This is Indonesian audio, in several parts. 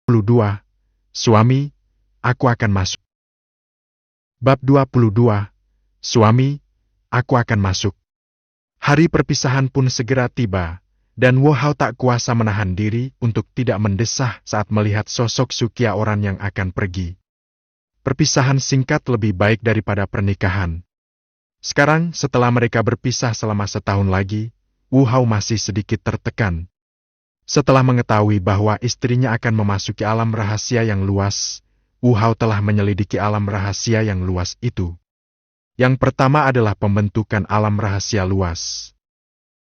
22. Suami, aku akan masuk. Bab 22. Suami, aku akan masuk. Hari perpisahan pun segera tiba, dan Wu Hao tak kuasa menahan diri untuk tidak mendesah saat melihat sosok Sukia orang yang akan pergi. Perpisahan singkat lebih baik daripada pernikahan. Sekarang, setelah mereka berpisah selama setahun lagi, Wu Hao masih sedikit tertekan. Setelah mengetahui bahwa istrinya akan memasuki alam rahasia yang luas, Wu Hao telah menyelidiki alam rahasia yang luas itu. Yang pertama adalah pembentukan alam rahasia luas.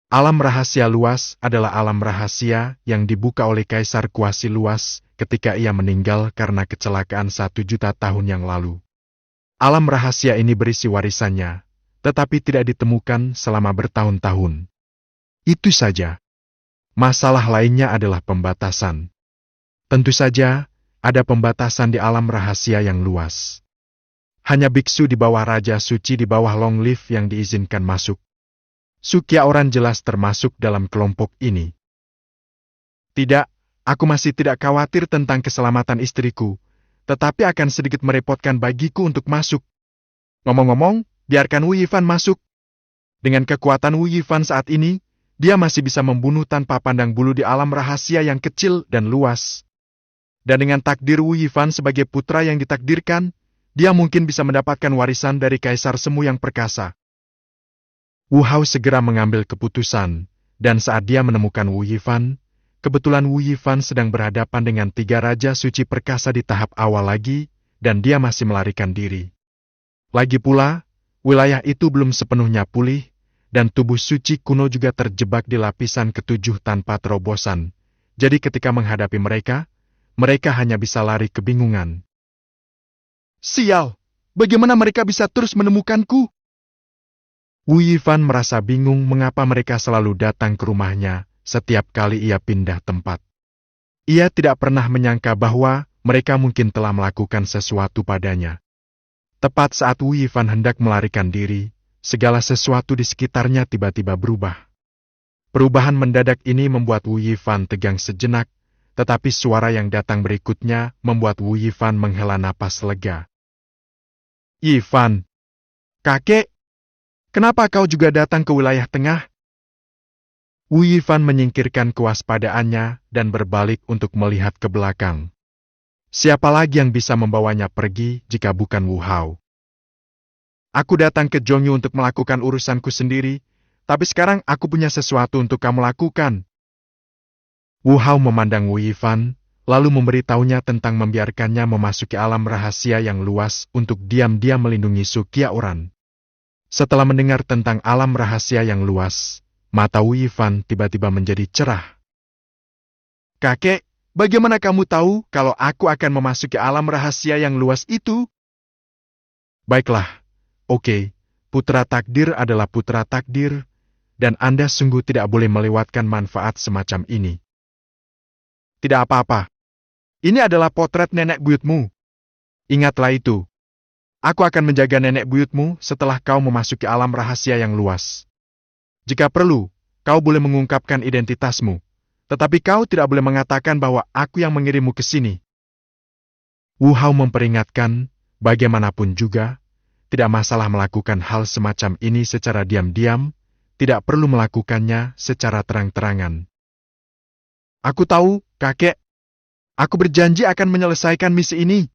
Alam rahasia luas adalah alam rahasia yang dibuka oleh Kaisar Kuasi Luas ketika ia meninggal karena kecelakaan 1 juta tahun yang lalu. Alam rahasia ini berisi warisannya, tetapi tidak ditemukan selama bertahun-tahun. Itu saja. Masalah lainnya adalah pembatasan. Tentu saja, ada pembatasan di alam rahasia yang luas. Hanya biksu di bawah Raja Suci di bawah Long Live yang diizinkan masuk. Sukia orang jelas termasuk dalam kelompok ini. Tidak, aku masih tidak khawatir tentang keselamatan istriku, tetapi akan sedikit merepotkan bagiku untuk masuk. Ngomong-ngomong, biarkan Wu Yifan masuk. Dengan kekuatan Wu Yifan saat ini, dia masih bisa membunuh tanpa pandang bulu di alam rahasia yang kecil dan luas. Dan dengan takdir Wu Yifan sebagai putra yang ditakdirkan, dia mungkin bisa mendapatkan warisan dari Kaisar Semu yang perkasa. Wu Hao segera mengambil keputusan, dan saat dia menemukan Wu Yifan, kebetulan Wu Yifan sedang berhadapan dengan 3 raja suci perkasa di tahap awal lagi, dan dia masih melarikan diri. Lagi pula, wilayah itu belum sepenuhnya pulih, dan tubuh suci kuno juga terjebak di lapisan ke-7 tanpa terobosan. Jadi ketika menghadapi mereka, mereka hanya bisa lari kebingungan. Sial! Bagaimana mereka bisa terus menemukanku? Wu Yifan merasa bingung mengapa mereka selalu datang ke rumahnya setiap kali ia pindah tempat. Ia tidak pernah menyangka bahwa mereka mungkin telah melakukan sesuatu padanya. Tepat saat Wu Yifan hendak melarikan diri, segala sesuatu di sekitarnya tiba-tiba berubah. Perubahan mendadak ini membuat Wu Yifan tegang sejenak, tetapi suara yang datang berikutnya membuat Wu Yifan menghela napas lega. Yifan, kakek, kenapa kau juga datang ke wilayah tengah? Wu Yifan menyingkirkan kewaspadaannya dan berbalik untuk melihat ke belakang. Siapa lagi yang bisa membawanya pergi jika bukan Wu Hao? Aku datang ke Zhongyu untuk melakukan urusanku sendiri, tapi sekarang aku punya sesuatu untuk kamu lakukan. Wu Hao memandang Wu Yifan, lalu memberitahunya tentang membiarkannya memasuki alam rahasia yang luas untuk diam-diam melindungi Sukia Oran. Setelah mendengar tentang alam rahasia yang luas, mata Wu Yifan tiba-tiba menjadi cerah. Kakek, bagaimana kamu tahu kalau aku akan memasuki alam rahasia yang luas itu? Baiklah. Oke, putra takdir adalah putra takdir, dan Anda sungguh tidak boleh melewatkan manfaat semacam ini. Tidak apa-apa. Ini adalah potret nenek buyutmu. Ingatlah itu. Aku akan menjaga nenek buyutmu setelah kau memasuki alam rahasia yang luas. Jika perlu, kau boleh mengungkapkan identitasmu, tetapi kau tidak boleh mengatakan bahwa aku yang mengirimmu ke sini. Wu Hao memperingatkan, bagaimanapun juga, tidak masalah melakukan hal semacam ini secara diam-diam, tidak perlu melakukannya secara terang-terangan. Aku tahu, kakek. Aku berjanji akan menyelesaikan misi ini.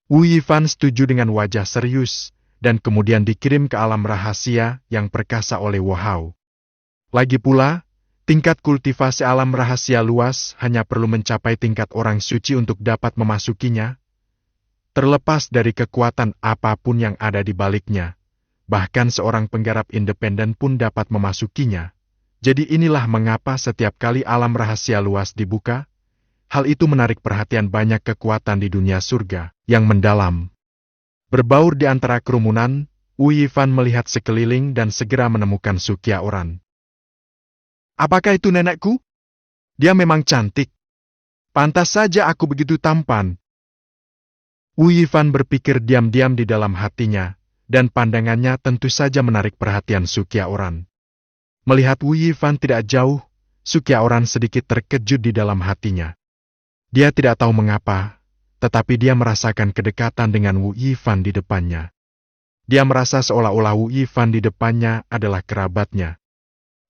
Wu Yifan setuju dengan wajah serius, dan kemudian dikirim ke alam rahasia yang perkasa oleh Wu Hao. Lagi pula, tingkat kultivasi alam rahasia luas hanya perlu mencapai tingkat orang suci untuk dapat memasukinya. Terlepas dari kekuatan apapun yang ada di baliknya, bahkan seorang penggarap independen pun dapat memasukinya. Jadi inilah mengapa setiap kali alam rahasia luas dibuka, hal itu menarik perhatian banyak kekuatan di dunia surga yang mendalam. Berbaur di antara kerumunan, Wu Yifan melihat sekeliling dan segera menemukan Sukia Oran. Apakah itu nenekku? Dia memang cantik. Pantas saja aku begitu tampan. Wu Yifan berpikir diam-diam di dalam hatinya, dan pandangannya tentu saja menarik perhatian Sukia Oran. Melihat Wu Yifan tidak jauh, Sukia Oran sedikit terkejut di dalam hatinya. Dia tidak tahu mengapa, tetapi dia merasakan kedekatan dengan Wu Yifan di depannya. Dia merasa seolah-olah Wu Yifan di depannya adalah kerabatnya.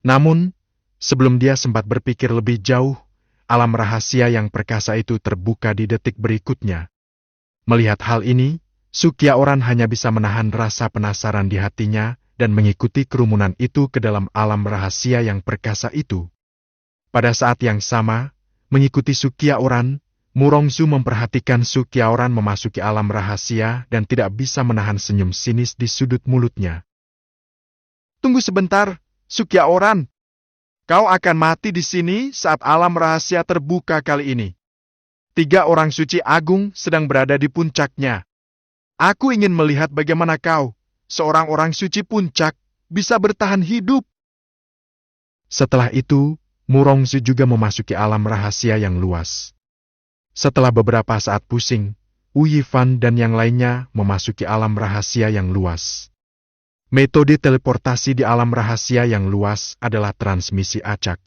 Namun, sebelum dia sempat berpikir lebih jauh, alam rahasia yang perkasa itu terbuka di detik berikutnya. Melihat hal ini, Sukyaoran hanya bisa menahan rasa penasaran di hatinya dan mengikuti kerumunan itu ke dalam alam rahasia yang perkasa itu. Pada saat yang sama, mengikuti Sukyaoran, Murongzu memperhatikan Sukyaoran memasuki alam rahasia dan tidak bisa menahan senyum sinis di sudut mulutnya. Tunggu sebentar, Sukyaoran. Kau akan mati di sini saat alam rahasia terbuka kali ini. 3 orang suci agung sedang berada di puncaknya. Aku ingin melihat bagaimana kau, seorang orang suci puncak, bisa bertahan hidup. Setelah itu, Murongzu juga memasuki alam rahasia yang luas. Setelah beberapa saat pusing, Wu Yifan dan yang lainnya memasuki alam rahasia yang luas. Metode teleportasi di alam rahasia yang luas adalah transmisi acak.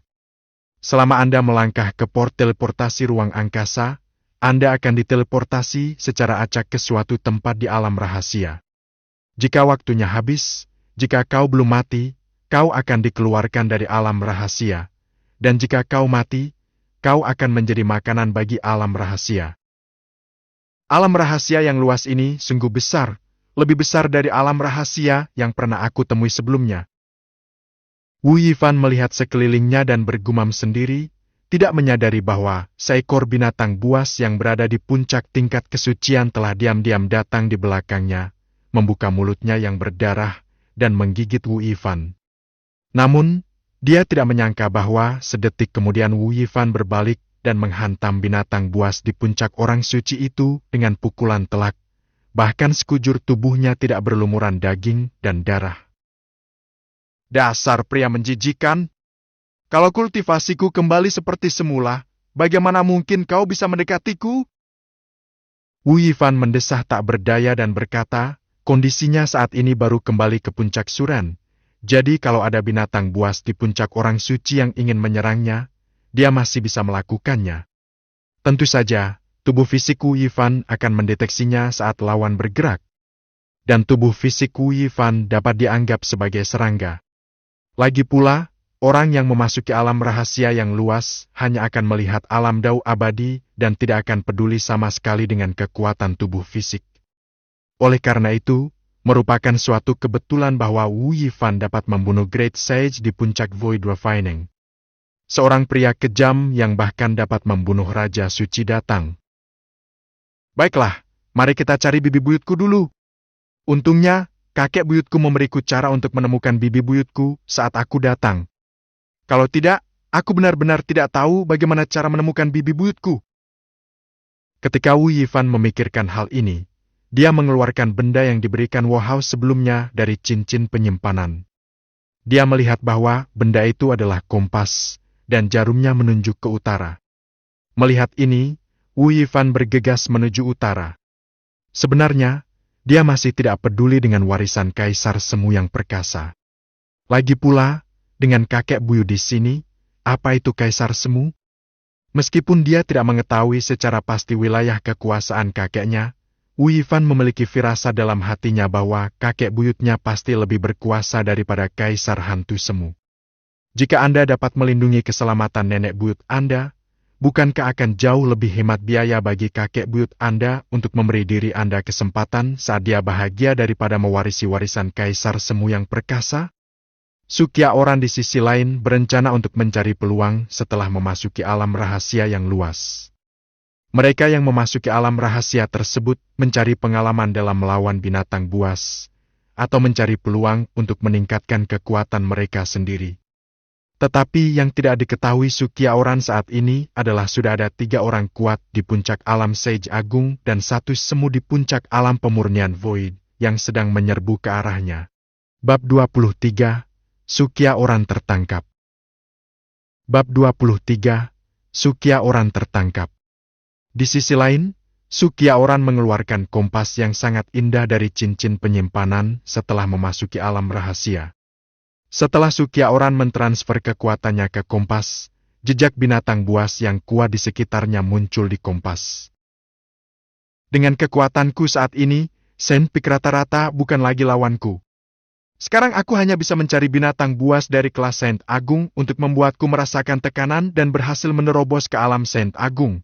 Selama Anda melangkah ke port teleportasi ruang angkasa, Anda akan diteleportasi secara acak ke suatu tempat di alam rahasia. Jika waktunya habis, jika kau belum mati, kau akan dikeluarkan dari alam rahasia. Dan jika kau mati, kau akan menjadi makanan bagi alam rahasia. Alam rahasia yang luas ini sungguh besar, lebih besar dari alam rahasia yang pernah aku temui sebelumnya. Wu Yifan melihat sekelilingnya dan bergumam sendiri, tidak menyadari bahwa seekor binatang buas yang berada di puncak tingkat kesucian telah diam-diam datang di belakangnya, membuka mulutnya yang berdarah, dan menggigit Wu Yifan. Namun, dia tidak menyangka bahwa sedetik kemudian Wu Yifan berbalik dan menghantam binatang buas di puncak orang suci itu dengan pukulan telak, bahkan sekujur tubuhnya tidak berlumuran daging dan darah. Dasar pria menjijikan! Kalau kultivasiku kembali seperti semula, bagaimana mungkin kau bisa mendekatiku? Wu Yifan mendesah tak berdaya dan berkata, kondisinya saat ini baru kembali ke puncak suran. Jadi kalau ada binatang buas di puncak orang suci yang ingin menyerangnya, dia masih bisa melakukannya. Tentu saja, tubuh fisik Wu Yifan akan mendeteksinya saat lawan bergerak. Dan tubuh fisik Wu Yifan dapat dianggap sebagai serangga. Lagi pula, orang yang memasuki alam rahasia yang luas hanya akan melihat alam dao abadi dan tidak akan peduli sama sekali dengan kekuatan tubuh fisik. Oleh karena itu, merupakan suatu kebetulan bahwa Wu Yifan dapat membunuh Great Sage di puncak Void Refining. Seorang pria kejam yang bahkan dapat membunuh Raja Suci datang. Baiklah, mari kita cari bibi buyutku dulu. Untungnya, kakek buyutku memberiku cara untuk menemukan bibi buyutku saat aku datang. Kalau tidak, aku benar-benar tidak tahu bagaimana cara menemukan bibi buyutku. Ketika Wu Yifan memikirkan hal ini, dia mengeluarkan benda yang diberikan Wu Hao sebelumnya dari cincin penyimpanan. Dia melihat bahwa benda itu adalah kompas, dan jarumnya menunjuk ke utara. Melihat ini, Wu Yifan bergegas menuju utara. Sebenarnya, dia masih tidak peduli dengan warisan Kaisar Semu yang perkasa. Lagi pula, dengan kakek buyut di sini, apa itu Kaisar Semu? Meskipun dia tidak mengetahui secara pasti wilayah kekuasaan kakeknya, Wu Yifan memiliki firasat dalam hatinya bahwa kakek buyutnya pasti lebih berkuasa daripada Kaisar Hantu Semu. Jika Anda dapat melindungi keselamatan nenek buyut Anda, bukankah akan jauh lebih hemat biaya bagi kakek buyut Anda untuk memberi diri Anda kesempatan saat dia bahagia daripada mewarisi warisan Kaisar Semu yang perkasa? Sukyaoran di sisi lain berencana untuk mencari peluang setelah memasuki alam rahasia yang luas. Mereka yang memasuki alam rahasia tersebut mencari pengalaman dalam melawan binatang buas, atau mencari peluang untuk meningkatkan kekuatan mereka sendiri. Tetapi yang tidak diketahui Sukyaoran saat ini adalah sudah ada 3 orang kuat di puncak alam Sage Agung dan 1 semu di puncak alam pemurnian Void yang sedang menyerbu ke arahnya. Bab 23, Sukyaoran tertangkap. Bab 23, Sukyaoran tertangkap. Di sisi lain, Sukyaoran mengeluarkan kompas yang sangat indah dari cincin penyimpanan setelah memasuki alam rahasia. Setelah Sukyaoran mentransfer kekuatannya ke kompas, jejak binatang buas yang kuat di sekitarnya muncul di kompas. Dengan kekuatanku saat ini, Saint Peak rata-rata bukan lagi lawanku. Sekarang aku hanya bisa mencari binatang buas dari kelas Saint Agung untuk membuatku merasakan tekanan dan berhasil menerobos ke alam Saint Agung.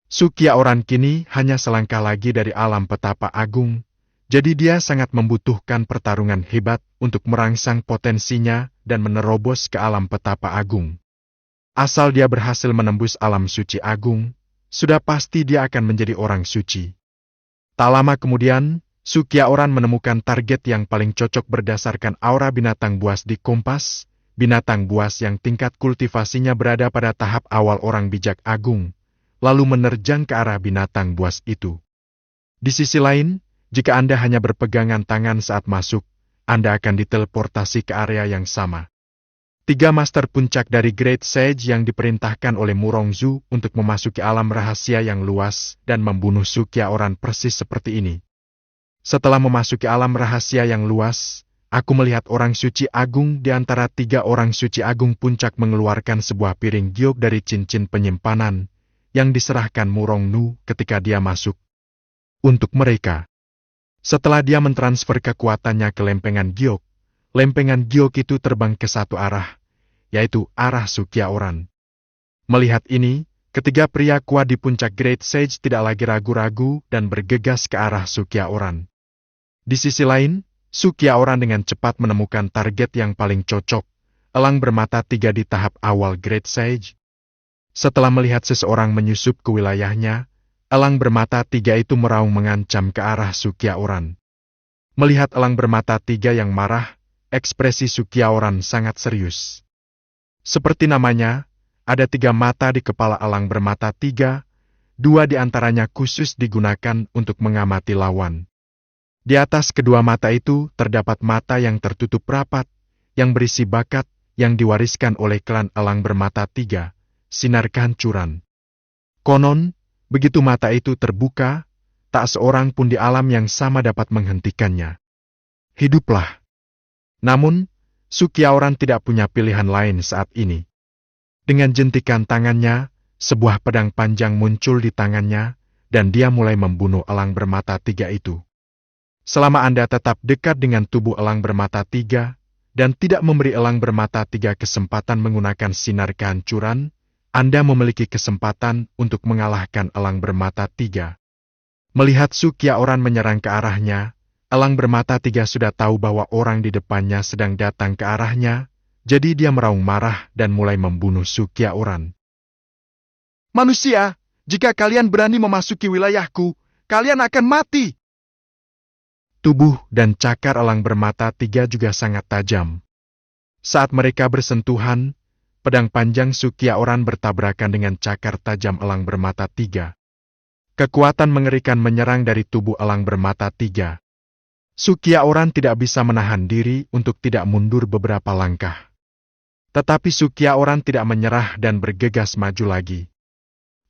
Sukya Oran kini hanya selangkah lagi dari alam petapa agung, jadi dia sangat membutuhkan pertarungan hebat untuk merangsang potensinya dan menerobos ke alam petapa agung. Asal dia berhasil menembus alam suci agung, sudah pasti dia akan menjadi orang suci. Tak lama kemudian, Sukya Oran menemukan target yang paling cocok berdasarkan aura binatang buas di kompas, binatang buas yang tingkat kultivasinya berada pada tahap awal orang bijak agung, lalu menerjang ke arah binatang buas itu. Di sisi lain, jika Anda hanya berpegangan tangan saat masuk, Anda akan diteleportasi ke area yang sama. 3 master puncak dari Great Sage yang diperintahkan oleh Murongzu untuk memasuki alam rahasia yang luas dan membunuh Sukya Oran persis seperti ini. Setelah memasuki alam rahasia yang luas, aku melihat orang suci agung di antara 3 orang suci agung puncak mengeluarkan sebuah piring giok dari cincin penyimpanan yang diserahkan Murongnu ketika dia masuk. Untuk mereka. Setelah dia mentransfer kekuatannya ke lempengan giok itu terbang ke satu arah, yaitu arah Sukya Oran. Melihat ini, ketiga pria kuat di puncak Great Sage tidak lagi ragu-ragu dan bergegas ke arah Sukya Oran. Di sisi lain, Sukya Oran dengan cepat menemukan target yang paling cocok, elang bermata 3 di tahap awal Great Sage. Setelah melihat seseorang menyusup ke wilayahnya, elang bermata 3 itu meraung mengancam ke arah Sukya Oran. Melihat elang bermata 3 yang marah, ekspresi Sukya Oran sangat serius. Seperti namanya, ada 3 mata di kepala elang bermata 3, 2 di antaranya khusus digunakan untuk mengamati lawan. Di atas kedua mata itu terdapat mata yang tertutup rapat, yang berisi bakat yang diwariskan oleh klan elang bermata 3, sinar kehancuran. Konon, begitu mata itu terbuka, tak seorang pun di alam yang sama dapat menghentikannya. Hiduplah. Namun, Sukya Oran tidak punya pilihan lain saat ini. Dengan jentikan tangannya, sebuah pedang panjang muncul di tangannya, dan dia mulai membunuh elang bermata 3 itu. Selama Anda tetap dekat dengan tubuh elang bermata 3, dan tidak memberi elang bermata 3 kesempatan menggunakan sinar kehancuran, Anda memiliki kesempatan untuk mengalahkan elang bermata 3. Melihat Sukya Oran menyerang ke arahnya, elang bermata 3 sudah tahu bahwa orang di depannya sedang datang ke arahnya, jadi dia meraung marah dan mulai membunuh Sukya Oran. Manusia, jika kalian berani memasuki wilayahku, kalian akan mati! Tubuh dan cakar elang bermata 3 juga sangat tajam. Saat mereka bersentuhan, pedang panjang Sukya Oran bertabrakan dengan cakar tajam elang bermata 3. Kekuatan mengerikan menyerang dari tubuh elang bermata 3. Sukya Oran tidak bisa menahan diri untuk tidak mundur beberapa langkah. Tetapi Sukya Oran tidak menyerah dan bergegas maju lagi.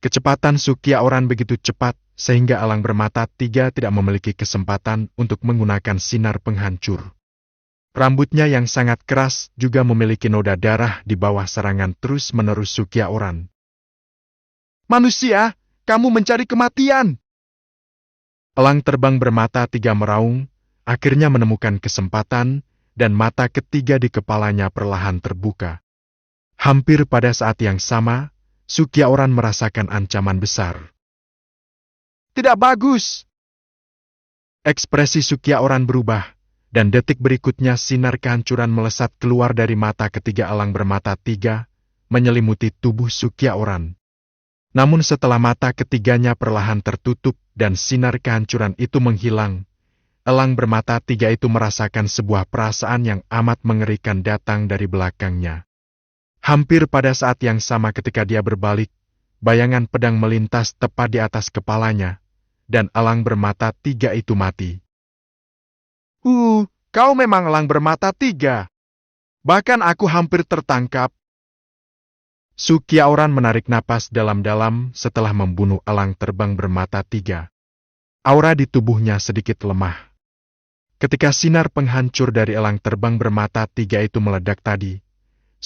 Kecepatan Sukya Oran begitu cepat, sehingga elang bermata 3 tidak memiliki kesempatan untuk menggunakan sinar penghancur. Rambutnya yang sangat keras juga memiliki noda darah di bawah serangan terus-menerus Sukya Oran. Manusia, kamu mencari kematian! Elang terbang bermata 3 meraung, akhirnya menemukan kesempatan, dan mata ketiga di kepalanya perlahan terbuka. Hampir pada saat yang sama, Sukya Oran merasakan ancaman besar. Tidak bagus! Ekspresi Sukya Oran berubah, dan detik berikutnya sinar kehancuran melesat keluar dari mata ketiga elang bermata 3, menyelimuti tubuh Sukya Oran. Namun setelah mata ketiganya perlahan tertutup dan sinar kehancuran itu menghilang, elang bermata 3 itu merasakan sebuah perasaan yang amat mengerikan datang dari belakangnya. Hampir pada saat yang sama ketika dia berbalik, bayangan pedang melintas tepat di atas kepalanya, dan elang bermata 3 itu mati. Kau memang elang bermata 3. Bahkan aku hampir tertangkap. Sukya Oran menarik napas dalam-dalam setelah membunuh elang terbang bermata 3. Aura di tubuhnya sedikit lemah. Ketika sinar penghancur dari elang terbang bermata 3 itu meledak tadi,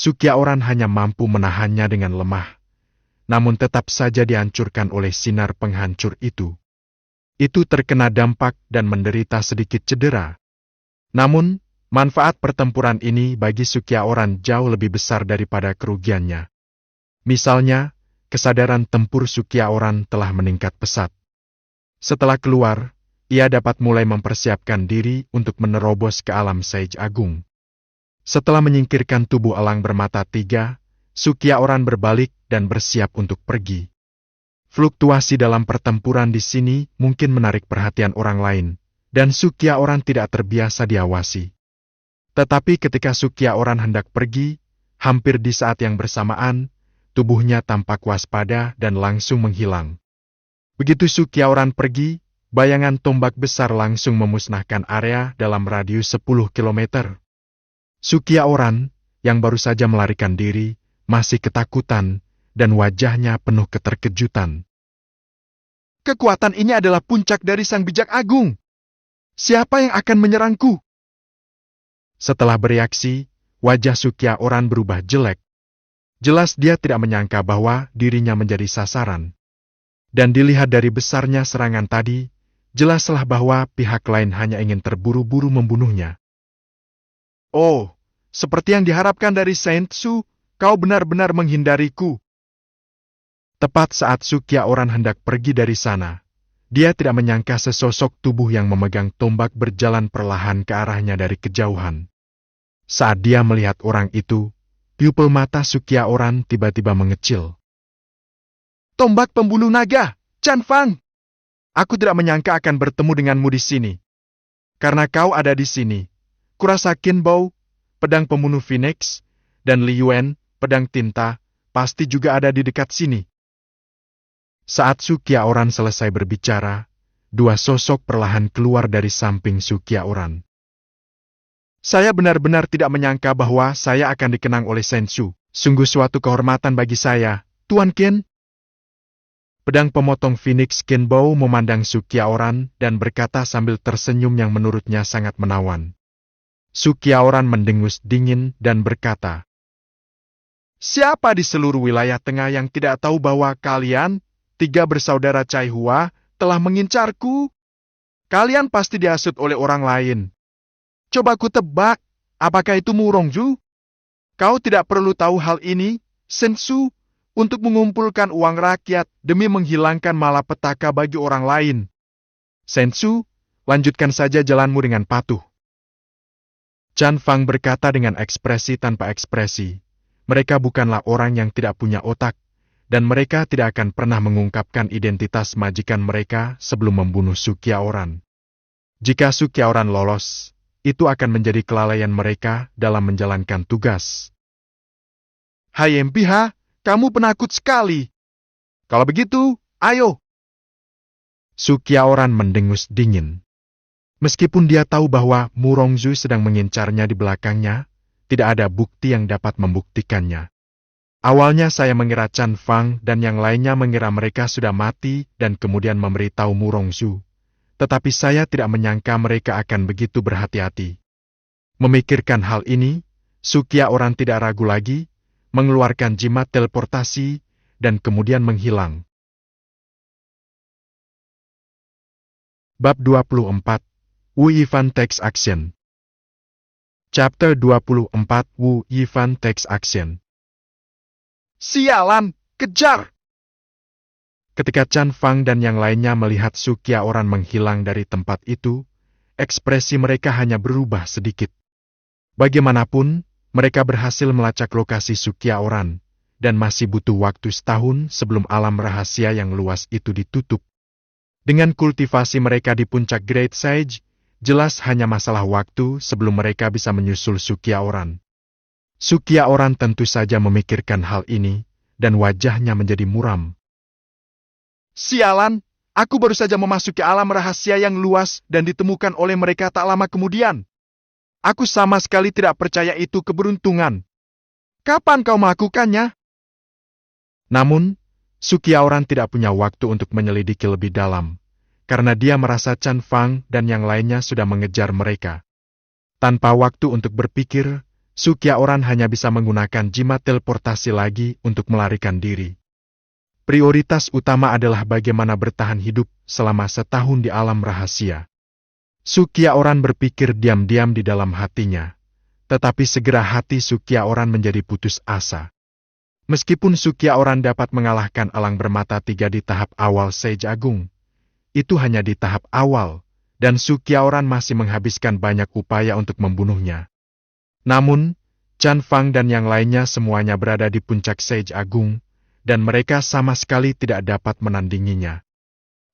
Sukyaoran hanya mampu menahannya dengan lemah, namun tetap saja dihancurkan oleh sinar penghancur itu. Itu terkena dampak dan menderita sedikit cedera. Namun, manfaat pertempuran ini bagi Sukyaoran jauh lebih besar daripada kerugiannya. Misalnya, kesadaran tempur Sukyaoran telah meningkat pesat. Setelah keluar, ia dapat mulai mempersiapkan diri untuk menerobos ke alam Sage Agung. Setelah menyingkirkan tubuh elang bermata tiga, Sukyaoran berbalik dan bersiap untuk pergi. Fluktuasi dalam pertempuran di sini mungkin menarik perhatian orang lain, dan Sukyaoran tidak terbiasa diawasi. Tetapi ketika Sukyaoran hendak pergi, hampir di saat yang bersamaan, tubuhnya tampak waspada dan langsung menghilang. Begitu Sukyaoran pergi, bayangan tombak besar langsung memusnahkan area dalam radius 10 km. Sukyaoran, yang baru saja melarikan diri, masih ketakutan, dan wajahnya penuh keterkejutan. Kekuatan ini adalah puncak dari Sang Bijak Agung. Siapa yang akan menyerangku? Setelah bereaksi, wajah Sukyaoran berubah jelek. Jelas dia tidak menyangka bahwa dirinya menjadi sasaran. Dan dilihat dari besarnya serangan tadi, jelaslah bahwa pihak lain hanya ingin terburu-buru membunuhnya. Oh, seperti yang diharapkan dari Saint Su, kau benar-benar menghindariku. Tepat saat Sukyaoran hendak pergi dari sana, dia tidak menyangka sesosok tubuh yang memegang tombak berjalan perlahan ke arahnya dari kejauhan. Saat dia melihat orang itu, pupil mata Sukyaoran tiba-tiba mengecil. Tombak pembunuh naga, Chan Fang! Aku tidak menyangka akan bertemu denganmu di sini. Karena kau ada di sini, kurasa Qin Bao, pedang pembunuh Phoenix, dan Li Yuan, pedang tinta, pasti juga ada di dekat sini. Saat Sukyaoran selesai berbicara, dua sosok perlahan keluar dari samping Sukyaoran. Saya benar-benar tidak menyangka bahwa saya akan dikenang oleh Sensu. Sungguh suatu kehormatan bagi saya, Tuan Qin. Pedang pemotong Phoenix Qin Bao memandang Sukyaoran dan berkata sambil tersenyum yang menurutnya sangat menawan. Sukyaoran mendengus dingin dan berkata, siapa di seluruh wilayah tengah yang tidak tahu bahwa kalian, tiga bersaudara Cai Hua, telah mengincarku? Kalian pasti dihasut oleh orang lain. Coba ku tebak, apakah itu Mu Rongzhu? Kau tidak perlu tahu hal ini, Sensu, untuk mengumpulkan uang rakyat demi menghilangkan malapetaka bagi orang lain. Sensu, lanjutkan saja jalanmu dengan patuh. Chan Fang berkata dengan ekspresi tanpa ekspresi. Mereka bukanlah orang yang tidak punya otak, dan mereka tidak akan pernah mengungkapkan identitas majikan mereka sebelum membunuh Sukyaoran. Jika Sukyaoran lolos, itu akan menjadi kelalaian mereka dalam menjalankan tugas. Hai MPH, kamu penakut sekali. Kalau begitu, ayo. Sukyaoran mendengus dingin. Meskipun dia tahu bahwa Mu Rongzhu sedang mengincarnya di belakangnya, tidak ada bukti yang dapat membuktikannya. Awalnya saya mengira Chan Fang dan yang lainnya mengira mereka sudah mati dan kemudian memberitahu Mu Rongzhu. Tetapi saya tidak menyangka mereka akan begitu berhati-hati. Memikirkan hal ini, Sukyaoran tidak ragu lagi, mengeluarkan jimat teleportasi, dan kemudian menghilang. Bab 24, Wu Yifan Takes Action. Chapter 24, Wu Yifan Takes Action. Sialan, kejar! Ketika Chan Fang dan yang lainnya melihat Sukyaoran menghilang dari tempat itu, ekspresi mereka hanya berubah sedikit. Bagaimanapun, mereka berhasil melacak lokasi Sukyaoran, dan masih butuh waktu setahun sebelum alam rahasia yang luas itu ditutup. Dengan kultivasi mereka di puncak Great Sage, jelas hanya masalah waktu sebelum mereka bisa menyusul Sukyaoran. Sukyaoran tentu saja memikirkan hal ini, dan wajahnya menjadi muram. Sialan, aku baru saja memasuki alam rahasia yang luas dan ditemukan oleh mereka tak lama kemudian. Aku sama sekali tidak percaya itu keberuntungan. Kapan kau melakukannya? Namun, Sukyaoran tidak punya waktu untuk menyelidiki lebih dalam, karena dia merasa Chan Fang dan yang lainnya sudah mengejar mereka. Tanpa waktu untuk berpikir, Su Qiaoran hanya bisa menggunakan jimat teleportasi lagi untuk melarikan diri. Prioritas utama adalah bagaimana bertahan hidup selama setahun di alam rahasia. Su Qiaoran berpikir diam-diam di dalam hatinya. Tetapi segera hati Su Qiaoran menjadi putus asa. Meskipun Su Qiaoran dapat mengalahkan elang bermata 3 di tahap awal Sage Agung, itu hanya di tahap awal, dan Su Qiaoran masih menghabiskan banyak upaya untuk membunuhnya. Namun, Chan Fang dan yang lainnya semuanya berada di puncak Sage Agung, dan mereka sama sekali tidak dapat menandinginya.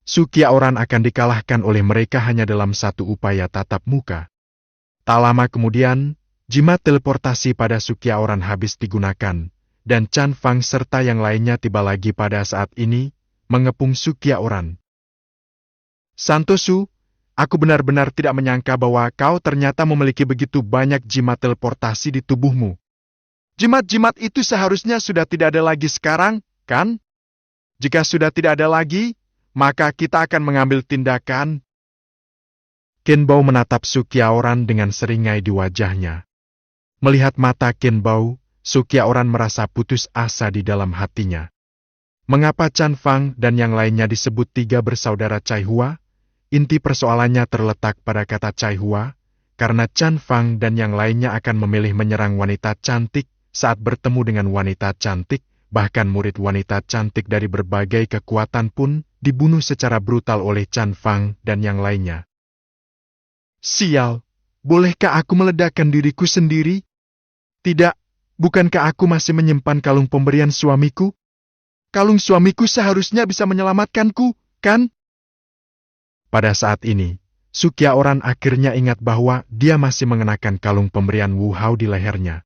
Su Qiaoran akan dikalahkan oleh mereka hanya dalam satu upaya tatap muka. Tak lama kemudian, jimat teleportasi pada Su Qiaoran habis digunakan, dan Chan Fang serta yang lainnya tiba lagi pada saat ini, mengepung Su Qiaoran. Santosu, aku benar-benar tidak menyangka bahwa kau ternyata memiliki begitu banyak jimat teleportasi di tubuhmu. Jimat-jimat itu seharusnya sudah tidak ada lagi sekarang, kan? Jika sudah tidak ada lagi, maka kita akan mengambil tindakan. Qin Bao menatap Su Qiaoran dengan seringai di wajahnya. Melihat mata Qin Bao, Su Qiaoran merasa putus asa di dalam hatinya. Mengapa Chan Fang dan yang lainnya disebut 3 bersaudara Cai Hua? Inti persoalannya terletak pada kata Cai Hua, karena Chan Fang dan yang lainnya akan memilih menyerang wanita cantik saat bertemu dengan wanita cantik, bahkan murid wanita cantik dari berbagai kekuatan pun dibunuh secara brutal oleh Chan Fang dan yang lainnya. Sial, bolehkah aku meledakkan diriku sendiri? Tidak, bukankah aku masih menyimpan kalung pemberian suamiku? Kalung suamiku seharusnya bisa menyelamatkanku, kan? Pada saat ini, Su Qiaoran akhirnya ingat bahwa dia masih mengenakan kalung pemberian Wu Hao di lehernya.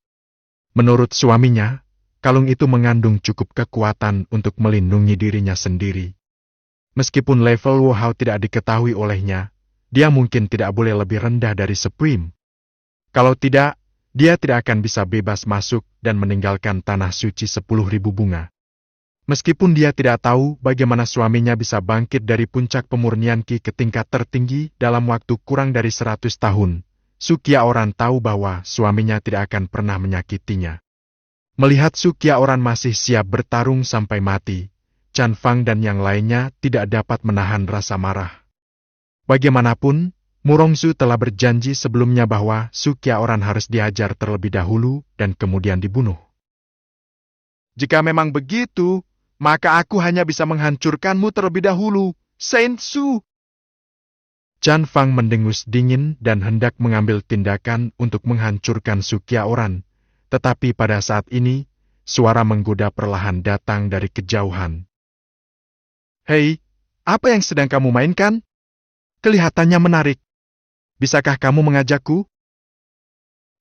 Menurut suaminya, kalung itu mengandung cukup kekuatan untuk melindungi dirinya sendiri. Meskipun level Wu Hao tidak diketahui olehnya, dia mungkin tidak boleh lebih rendah dari Supreme. Kalau tidak, dia tidak akan bisa bebas masuk dan meninggalkan tanah suci 10.000 bunga. Meskipun dia tidak tahu bagaimana suaminya bisa bangkit dari puncak pemurnian Qi ke tingkat tertinggi dalam waktu kurang dari 100 tahun, Su Qiaoran tahu bahwa suaminya tidak akan pernah menyakitinya. Melihat Su Qiaoran masih siap bertarung sampai mati, Chan Fang dan yang lainnya tidak dapat menahan rasa marah. Bagaimanapun, Murongzu telah berjanji sebelumnya bahwa Su Qiaoran harus diajar terlebih dahulu dan kemudian dibunuh. Jika memang begitu, maka aku hanya bisa menghancurkanmu terlebih dahulu, Saint Su. Chan Fang mendengus dingin dan hendak mengambil tindakan untuk menghancurkan Su Qiaoran, tetapi pada saat ini, suara menggoda perlahan datang dari kejauhan. Hei, apa yang sedang kamu mainkan? Kelihatannya menarik. Bisakah kamu mengajakku?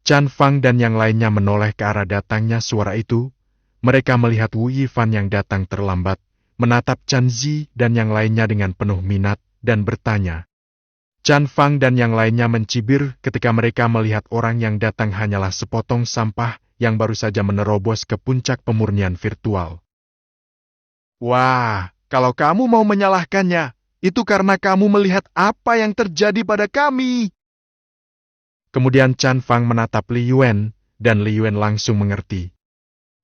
Chan Fang dan yang lainnya menoleh ke arah datangnya suara itu. Mereka melihat Wu Yifan yang datang terlambat, menatap Chan Zi dan yang lainnya dengan penuh minat, dan bertanya. Chan Fang dan yang lainnya mencibir ketika mereka melihat orang yang datang hanyalah sepotong sampah yang baru saja menerobos ke puncak pemurnian virtual. Wah, kalau kamu mau menyalahkannya, itu karena kamu melihat apa yang terjadi pada kami. Kemudian Chan Fang menatap Li Yuan, dan Li Yuan langsung mengerti.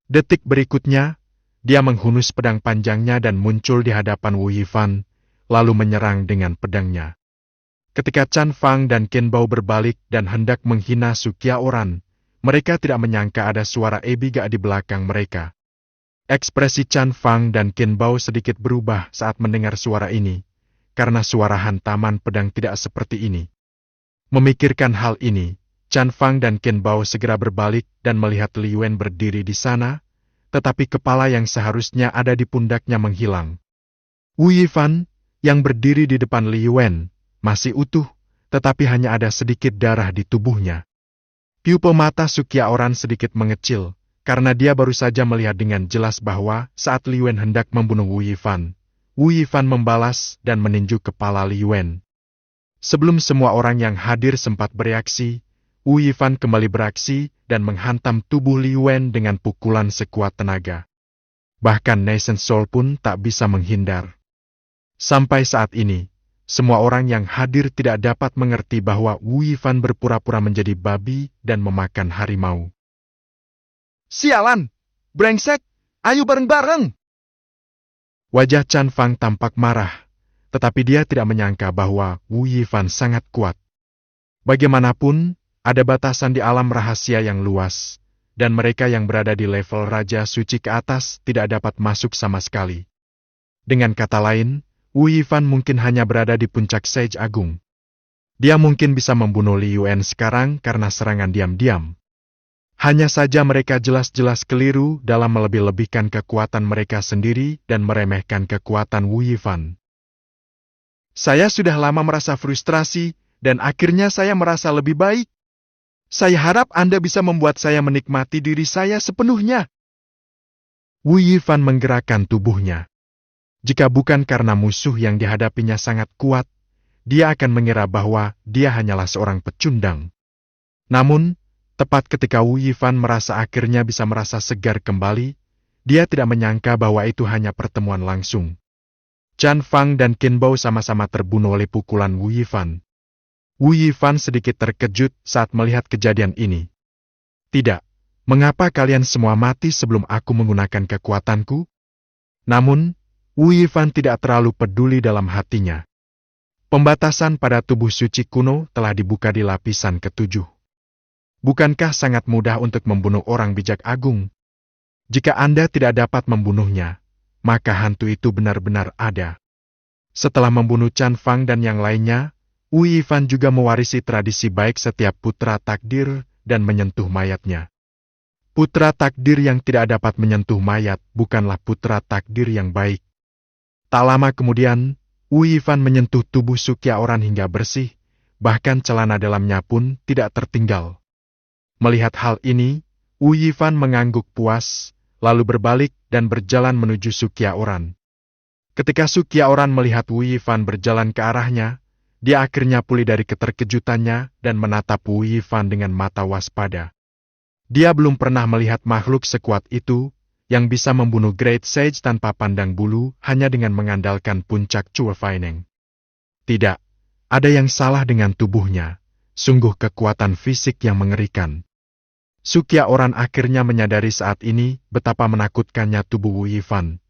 Detik berikutnya, dia menghunus pedang panjangnya dan muncul di hadapan Wu Yifan, lalu menyerang dengan pedangnya. Ketika Chan Fang dan Qin Bao berbalik dan hendak menghina Su Qiaoran, mereka tidak menyangka ada suara Ebiga di belakang mereka. Ekspresi Chan Fang dan Qin Bao sedikit berubah saat mendengar suara ini, karena suara hantaman pedang tidak seperti ini. Memikirkan hal ini, Chan Fang dan Qin Bao segera berbalik dan melihat Li Yuan berdiri di sana, tetapi kepala yang seharusnya ada di pundaknya menghilang. Wu Yifan, yang berdiri di depan Li Yuan, masih utuh, tetapi hanya ada sedikit darah di tubuhnya. Pupil mata Su Qiaoran sedikit mengecil, karena dia baru saja melihat dengan jelas bahwa saat Li Yuan hendak membunuh Wu Yifan membalas dan meninju kepala Li Yuan. Sebelum semua orang yang hadir sempat bereaksi, Wu Yifan kembali beraksi dan menghantam tubuh Li Yuan dengan pukulan sekuat tenaga. Bahkan Nation Soul pun tak bisa menghindar. Sampai saat ini, semua orang yang hadir tidak dapat mengerti bahwa Wu Yifan berpura-pura menjadi babi dan memakan harimau. Sialan! Brengsek! Ayo bareng-bareng! Wajah Chan Fang tampak marah, tetapi dia tidak menyangka bahwa Wu Yifan sangat kuat. Bagaimanapun, ada batasan di alam rahasia yang luas, dan mereka yang berada di level Raja Suci ke atas tidak dapat masuk sama sekali. Dengan kata lain, Wu Yifan mungkin hanya berada di puncak Sage Agung. Dia mungkin bisa membunuh Li Yuan sekarang karena serangan diam-diam. Hanya saja mereka jelas-jelas keliru dalam melebih-lebihkan kekuatan mereka sendiri dan meremehkan kekuatan Wu Yifan. Saya sudah lama merasa frustrasi, dan akhirnya saya merasa lebih baik. Saya harap Anda bisa membuat saya menikmati diri saya sepenuhnya. Wu Yifan menggerakkan tubuhnya. Jika bukan karena musuh yang dihadapinya sangat kuat, dia akan mengira bahwa dia hanyalah seorang pecundang. Namun, tepat ketika Wu Yifan merasa akhirnya bisa merasa segar kembali, dia tidak menyangka bahwa itu hanya pertemuan langsung. Chan Fang dan Qin Bao sama-sama terbunuh oleh pukulan Wu Yifan. Wu Yifan sedikit terkejut saat melihat kejadian ini. Tidak, mengapa kalian semua mati sebelum aku menggunakan kekuatanku? Namun, Wu Yifan tidak terlalu peduli dalam hatinya. Pembatasan pada tubuh suci kuno telah dibuka di lapisan ke-7. Bukankah sangat mudah untuk membunuh orang bijak agung? Jika Anda tidak dapat membunuhnya, maka hantu itu benar-benar ada. Setelah membunuh Chan Fang dan yang lainnya, Wu Yifan juga mewarisi tradisi baik setiap putra takdir dan menyentuh mayatnya. Putra takdir yang tidak dapat menyentuh mayat bukanlah putra takdir yang baik. Tak lama kemudian, Wu Yifan menyentuh tubuh Sukya Oran hingga bersih, bahkan celana dalamnya pun tidak tertinggal. Melihat hal ini, Wu Yifan mengangguk puas, lalu berbalik dan berjalan menuju Sukya Oran. Ketika Sukya Oran melihat Wu Yifan berjalan ke arahnya, dia akhirnya pulih dari keterkejutannya dan menatap Wu Yifan dengan mata waspada. Dia belum pernah melihat makhluk sekuat itu, yang bisa membunuh Great Sage tanpa pandang bulu hanya dengan mengandalkan puncak Chua Faineng. Tidak, ada yang salah dengan tubuhnya, sungguh kekuatan fisik yang mengerikan. Sukya Oran akhirnya menyadari saat ini betapa menakutkannya tubuh Wu Yifan,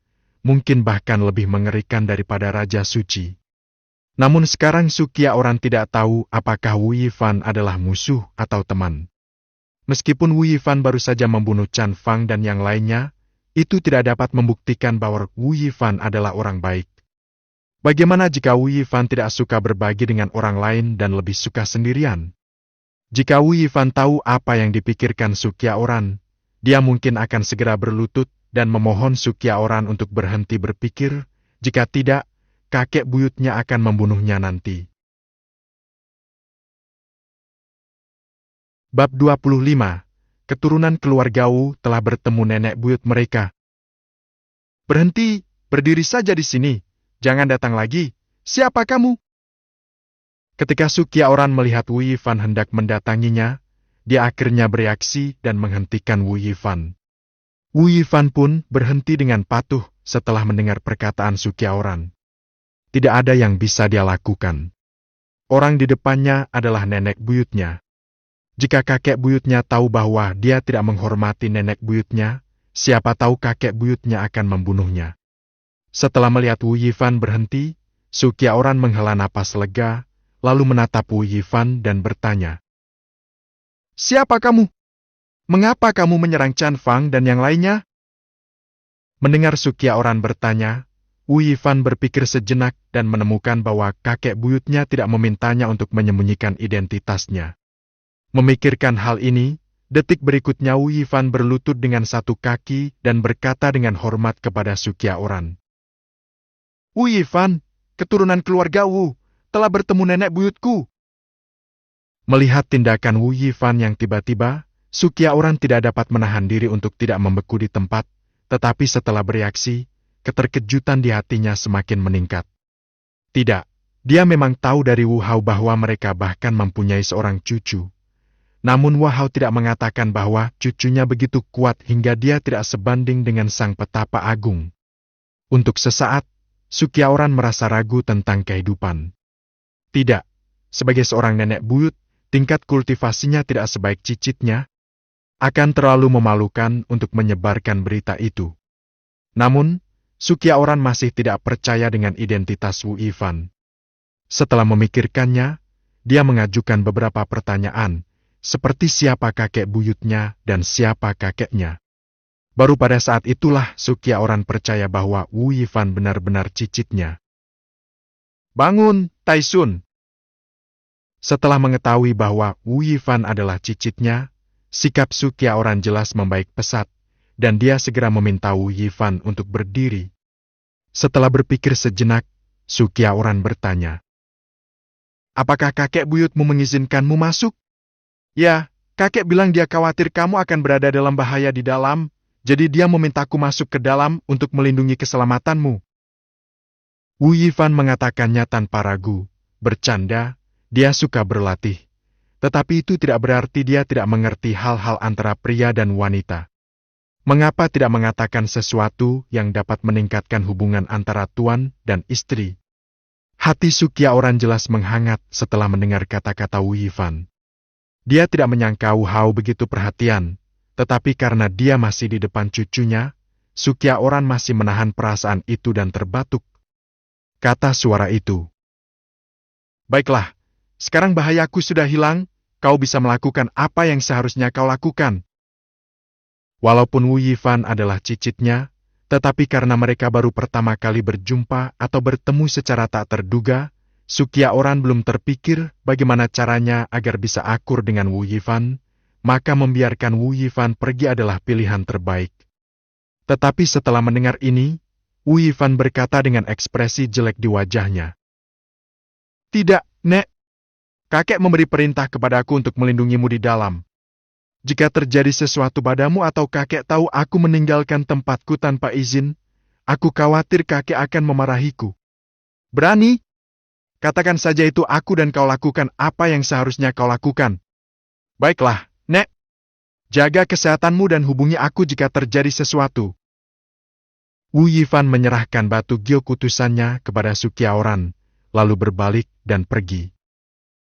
mungkin bahkan lebih mengerikan daripada Raja Suci. Namun sekarang Sukya Oran tidak tahu apakah Wu Yifan adalah musuh atau teman. Meskipun Wu Yifan baru saja membunuh Chan Fang dan yang lainnya, itu tidak dapat membuktikan bahwa Wu Yifan adalah orang baik. Bagaimana jika Wu Yifan tidak suka berbagi dengan orang lain dan lebih suka sendirian? Jika Wu Yifan tahu apa yang dipikirkan Sukya Oran, dia mungkin akan segera berlutut dan memohon Sukya Oran untuk berhenti berpikir, jika tidak, kakek buyutnya akan membunuhnya nanti. Bab 25. Keturunan keluarga Wu telah bertemu nenek buyut mereka. Berhenti, berdiri saja di sini. Jangan datang lagi. Siapa kamu? Ketika Sukya Oran melihat Wu Yifan hendak mendatanginya, dia akhirnya bereaksi dan menghentikan Wu Yifan. Wu Yifan pun berhenti dengan patuh setelah mendengar perkataan Sukya Oran. Tidak ada yang bisa dia lakukan. Orang di depannya adalah nenek buyutnya. Jika kakek buyutnya tahu bahwa dia tidak menghormati nenek buyutnya, siapa tahu kakek buyutnya akan membunuhnya. Setelah melihat Wu Yifan berhenti, Sukya Oran menghela napas lega, lalu menatap Wu Yifan dan bertanya, "Siapa kamu? Mengapa kamu menyerang Chan Fang dan yang lainnya?" Mendengar Sukya Oran bertanya, Wu Yifan berpikir sejenak dan menemukan bahwa kakek buyutnya tidak memintanya untuk menyembunyikan identitasnya. Memikirkan hal ini, detik berikutnya Wu Yifan berlutut dengan satu kaki dan berkata dengan hormat kepada Sukya Oran. "Wu Yifan, keturunan keluarga Wu, telah bertemu nenek buyutku." Melihat tindakan Wu Yifan yang tiba-tiba, Sukya Oran tidak dapat menahan diri untuk tidak membeku di tempat, tetapi setelah bereaksi, keterkejutan di hatinya semakin meningkat. Tidak, dia memang tahu dari Wu Hao bahwa mereka bahkan mempunyai seorang cucu. Namun Wu Hao tidak mengatakan bahwa cucunya begitu kuat hingga dia tidak sebanding dengan sang petapa agung. Untuk sesaat, Sukya Oran merasa ragu tentang kehidupan. Tidak, sebagai seorang nenek buyut, tingkat kultivasinya tidak sebaik cicitnya. Akan terlalu memalukan untuk menyebarkan berita itu. Namun, Sukyaoran masih tidak percaya dengan identitas Wu Yifan. Setelah memikirkannya, dia mengajukan beberapa pertanyaan, seperti siapa kakek buyutnya dan siapa kakeknya. Baru pada saat itulah Sukyaoran percaya bahwa Wu Yifan benar-benar cicitnya. Bangun, Taisun! Setelah mengetahui bahwa Wu Yifan adalah cicitnya, sikap Sukyaoran jelas membaik pesat, dan dia segera meminta Wu Yifan untuk berdiri. Setelah berpikir sejenak, Sukyaoran bertanya, "Apakah kakek buyutmu mengizinkanmu masuk?" "Ya, kakek bilang dia khawatir kamu akan berada dalam bahaya di dalam, jadi dia memintaku masuk ke dalam untuk melindungi keselamatanmu." Wu Yifan mengatakannya tanpa ragu, bercanda, dia suka berlatih. Tetapi itu tidak berarti dia tidak mengerti hal-hal antara pria dan wanita. Mengapa tidak mengatakan sesuatu yang dapat meningkatkan hubungan antara tuan dan istri? Hati Sukyaoran jelas menghangat setelah mendengar kata-kata Wu Yifan. Dia tidak menyangka Wu Hao begitu perhatian, tetapi karena dia masih di depan cucunya, Sukyaoran masih menahan perasaan itu dan terbatuk. Kata suara itu, "Baiklah, sekarang bahayaku sudah hilang, kau bisa melakukan apa yang seharusnya kau lakukan." Walaupun Wu Yifan adalah cicitnya, tetapi karena mereka baru pertama kali berjumpa atau bertemu secara tak terduga, Sukyaoran belum terpikir bagaimana caranya agar bisa akur dengan Wu Yifan, maka membiarkan Wu Yifan pergi adalah pilihan terbaik. Tetapi setelah mendengar ini, Wu Yifan berkata dengan ekspresi jelek di wajahnya, "Tidak, Nek. Kakek memberi perintah kepadaku untuk melindungimu di dalam. Jika terjadi sesuatu padamu atau kakek tahu aku meninggalkan tempatku tanpa izin, aku khawatir kakek akan memarahiku. Berani? Katakan saja itu aku dan kau lakukan apa yang seharusnya kau lakukan." "Baiklah, Nek. Jaga kesehatanmu dan hubungi aku jika terjadi sesuatu." Wu Yifan menyerahkan batu gyokutusannya kepada Sukyaoran, lalu berbalik dan pergi.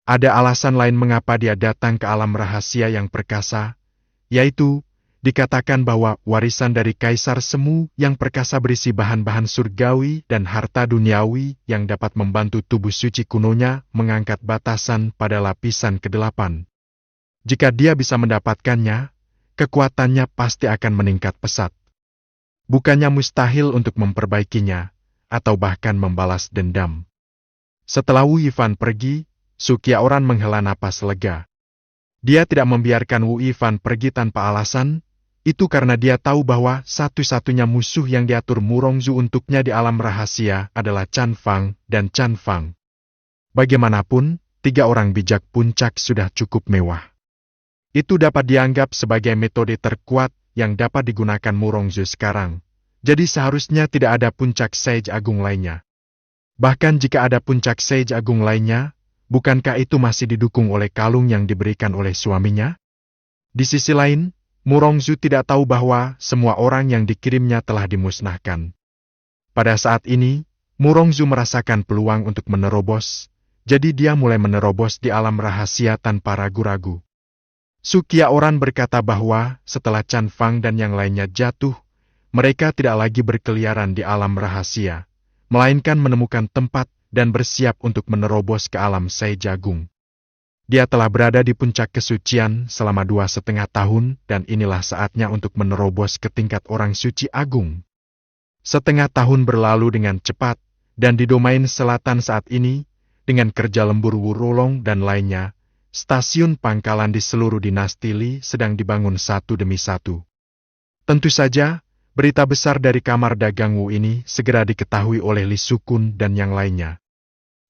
Ada alasan lain mengapa dia datang ke alam rahasia yang perkasa, yaitu, dikatakan bahwa warisan dari Kaisar Semu yang perkasa berisi bahan-bahan surgawi dan harta duniawi yang dapat membantu tubuh suci kunonya mengangkat batasan pada lapisan ke-8. Jika dia bisa mendapatkannya, kekuatannya pasti akan meningkat pesat. Bukannya mustahil untuk memperbaikinya, atau bahkan membalas dendam. Setelah Wu Yifan pergi, Sukyaoran menghela napas lega. Dia tidak membiarkan Wu Yifan pergi tanpa alasan, itu karena dia tahu bahwa satu-satunya musuh yang diatur Murongzu untuknya di alam rahasia adalah Chan Fang dan Chan Fang. Bagaimanapun, 3 orang bijak puncak sudah cukup mewah. Itu dapat dianggap sebagai metode terkuat yang dapat digunakan Murongzu sekarang, jadi seharusnya tidak ada puncak Sage Agung lainnya. Bahkan jika ada puncak Sage Agung lainnya, bukankah itu masih didukung oleh kalung yang diberikan oleh suaminya? Di sisi lain, Murongzu tidak tahu bahwa semua orang yang dikirimnya telah dimusnahkan. Pada saat ini, Murongzu merasakan peluang untuk menerobos, jadi dia mulai menerobos di alam rahasia tanpa ragu-ragu. Sukyaoran berkata bahwa setelah Chan Fang dan yang lainnya jatuh, mereka tidak lagi berkeliaran di alam rahasia, melainkan menemukan tempat dan bersiap untuk menerobos ke alam Sage Agung. Dia telah berada di puncak kesucian selama 2,5 tahun dan inilah saatnya untuk menerobos ke tingkat orang suci agung. Setengah tahun berlalu dengan cepat, dan di domain selatan saat ini, dengan kerja lembur Wurulong dan lainnya, stasiun pangkalan di seluruh dinasti Li sedang dibangun satu demi satu. Tentu saja, berita besar dari kamar dagang Wu ini segera diketahui oleh Li Sukun dan yang lainnya.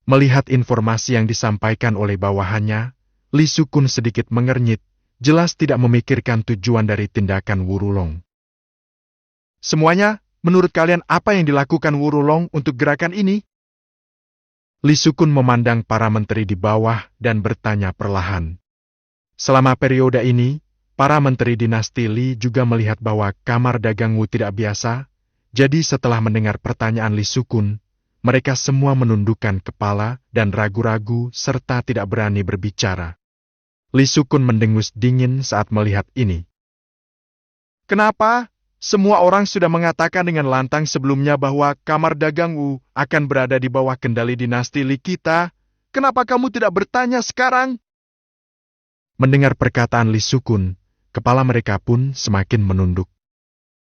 Melihat informasi yang disampaikan oleh bawahannya, Li Sukun sedikit mengernyit, jelas tidak memikirkan tujuan dari tindakan Wurulong. "Semuanya, menurut kalian apa yang dilakukan Wurulong untuk gerakan ini?" Li Sukun memandang para menteri di bawah dan bertanya perlahan. Selama periode ini, para menteri dinasti Li juga melihat bahwa kamar dagang Wu tidak biasa, jadi setelah mendengar pertanyaan Li Sukun, mereka semua menundukkan kepala dan ragu-ragu serta tidak berani berbicara. Li Sukun mendengus dingin saat melihat ini. Kenapa? Semua orang sudah mengatakan dengan lantang sebelumnya bahwa kamar dagang Wu akan berada di bawah kendali dinasti Li kita. Kenapa kamu tidak bertanya sekarang? Mendengar perkataan Li Sukun, kepala mereka pun semakin menunduk.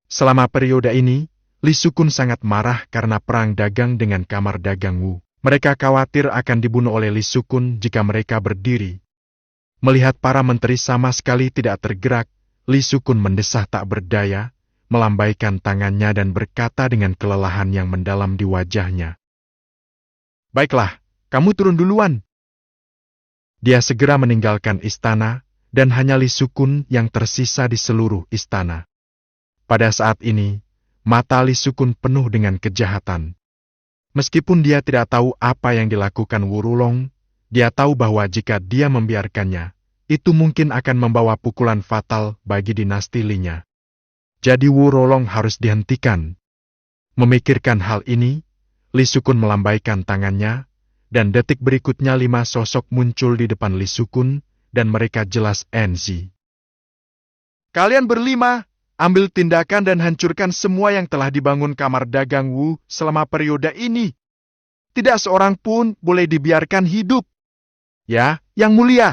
Selama periode ini, Li Sukun sangat marah karena perang dagang dengan kamar dagang Wu. Mereka khawatir akan dibunuh oleh Li Sukun jika mereka berdiri. Melihat para menteri sama sekali tidak tergerak, Li Sukun mendesah tak berdaya, melambaikan tangannya dan berkata dengan kelelahan yang mendalam di wajahnya. Baiklah, kamu turun duluan. Dia segera meninggalkan istana, dan hanya Li Sukun yang tersisa di seluruh istana. Pada saat ini, mata Li Sukun penuh dengan kejahatan. Meskipun dia tidak tahu apa yang dilakukan Wu Rulong, dia tahu bahwa jika dia membiarkannya, itu mungkin akan membawa pukulan fatal bagi dinasti Li-nya. Jadi Wu Rulong harus dihentikan. Memikirkan hal ini, Li Sukun melambaikan tangannya, dan detik berikutnya 5 sosok muncul di depan Li Sukun, dan mereka jelas NZ. Kalian berlima, ambil tindakan dan hancurkan semua yang telah dibangun kamar dagang Wu selama periode ini. Tidak seorang pun boleh dibiarkan hidup. Ya, Yang Mulia.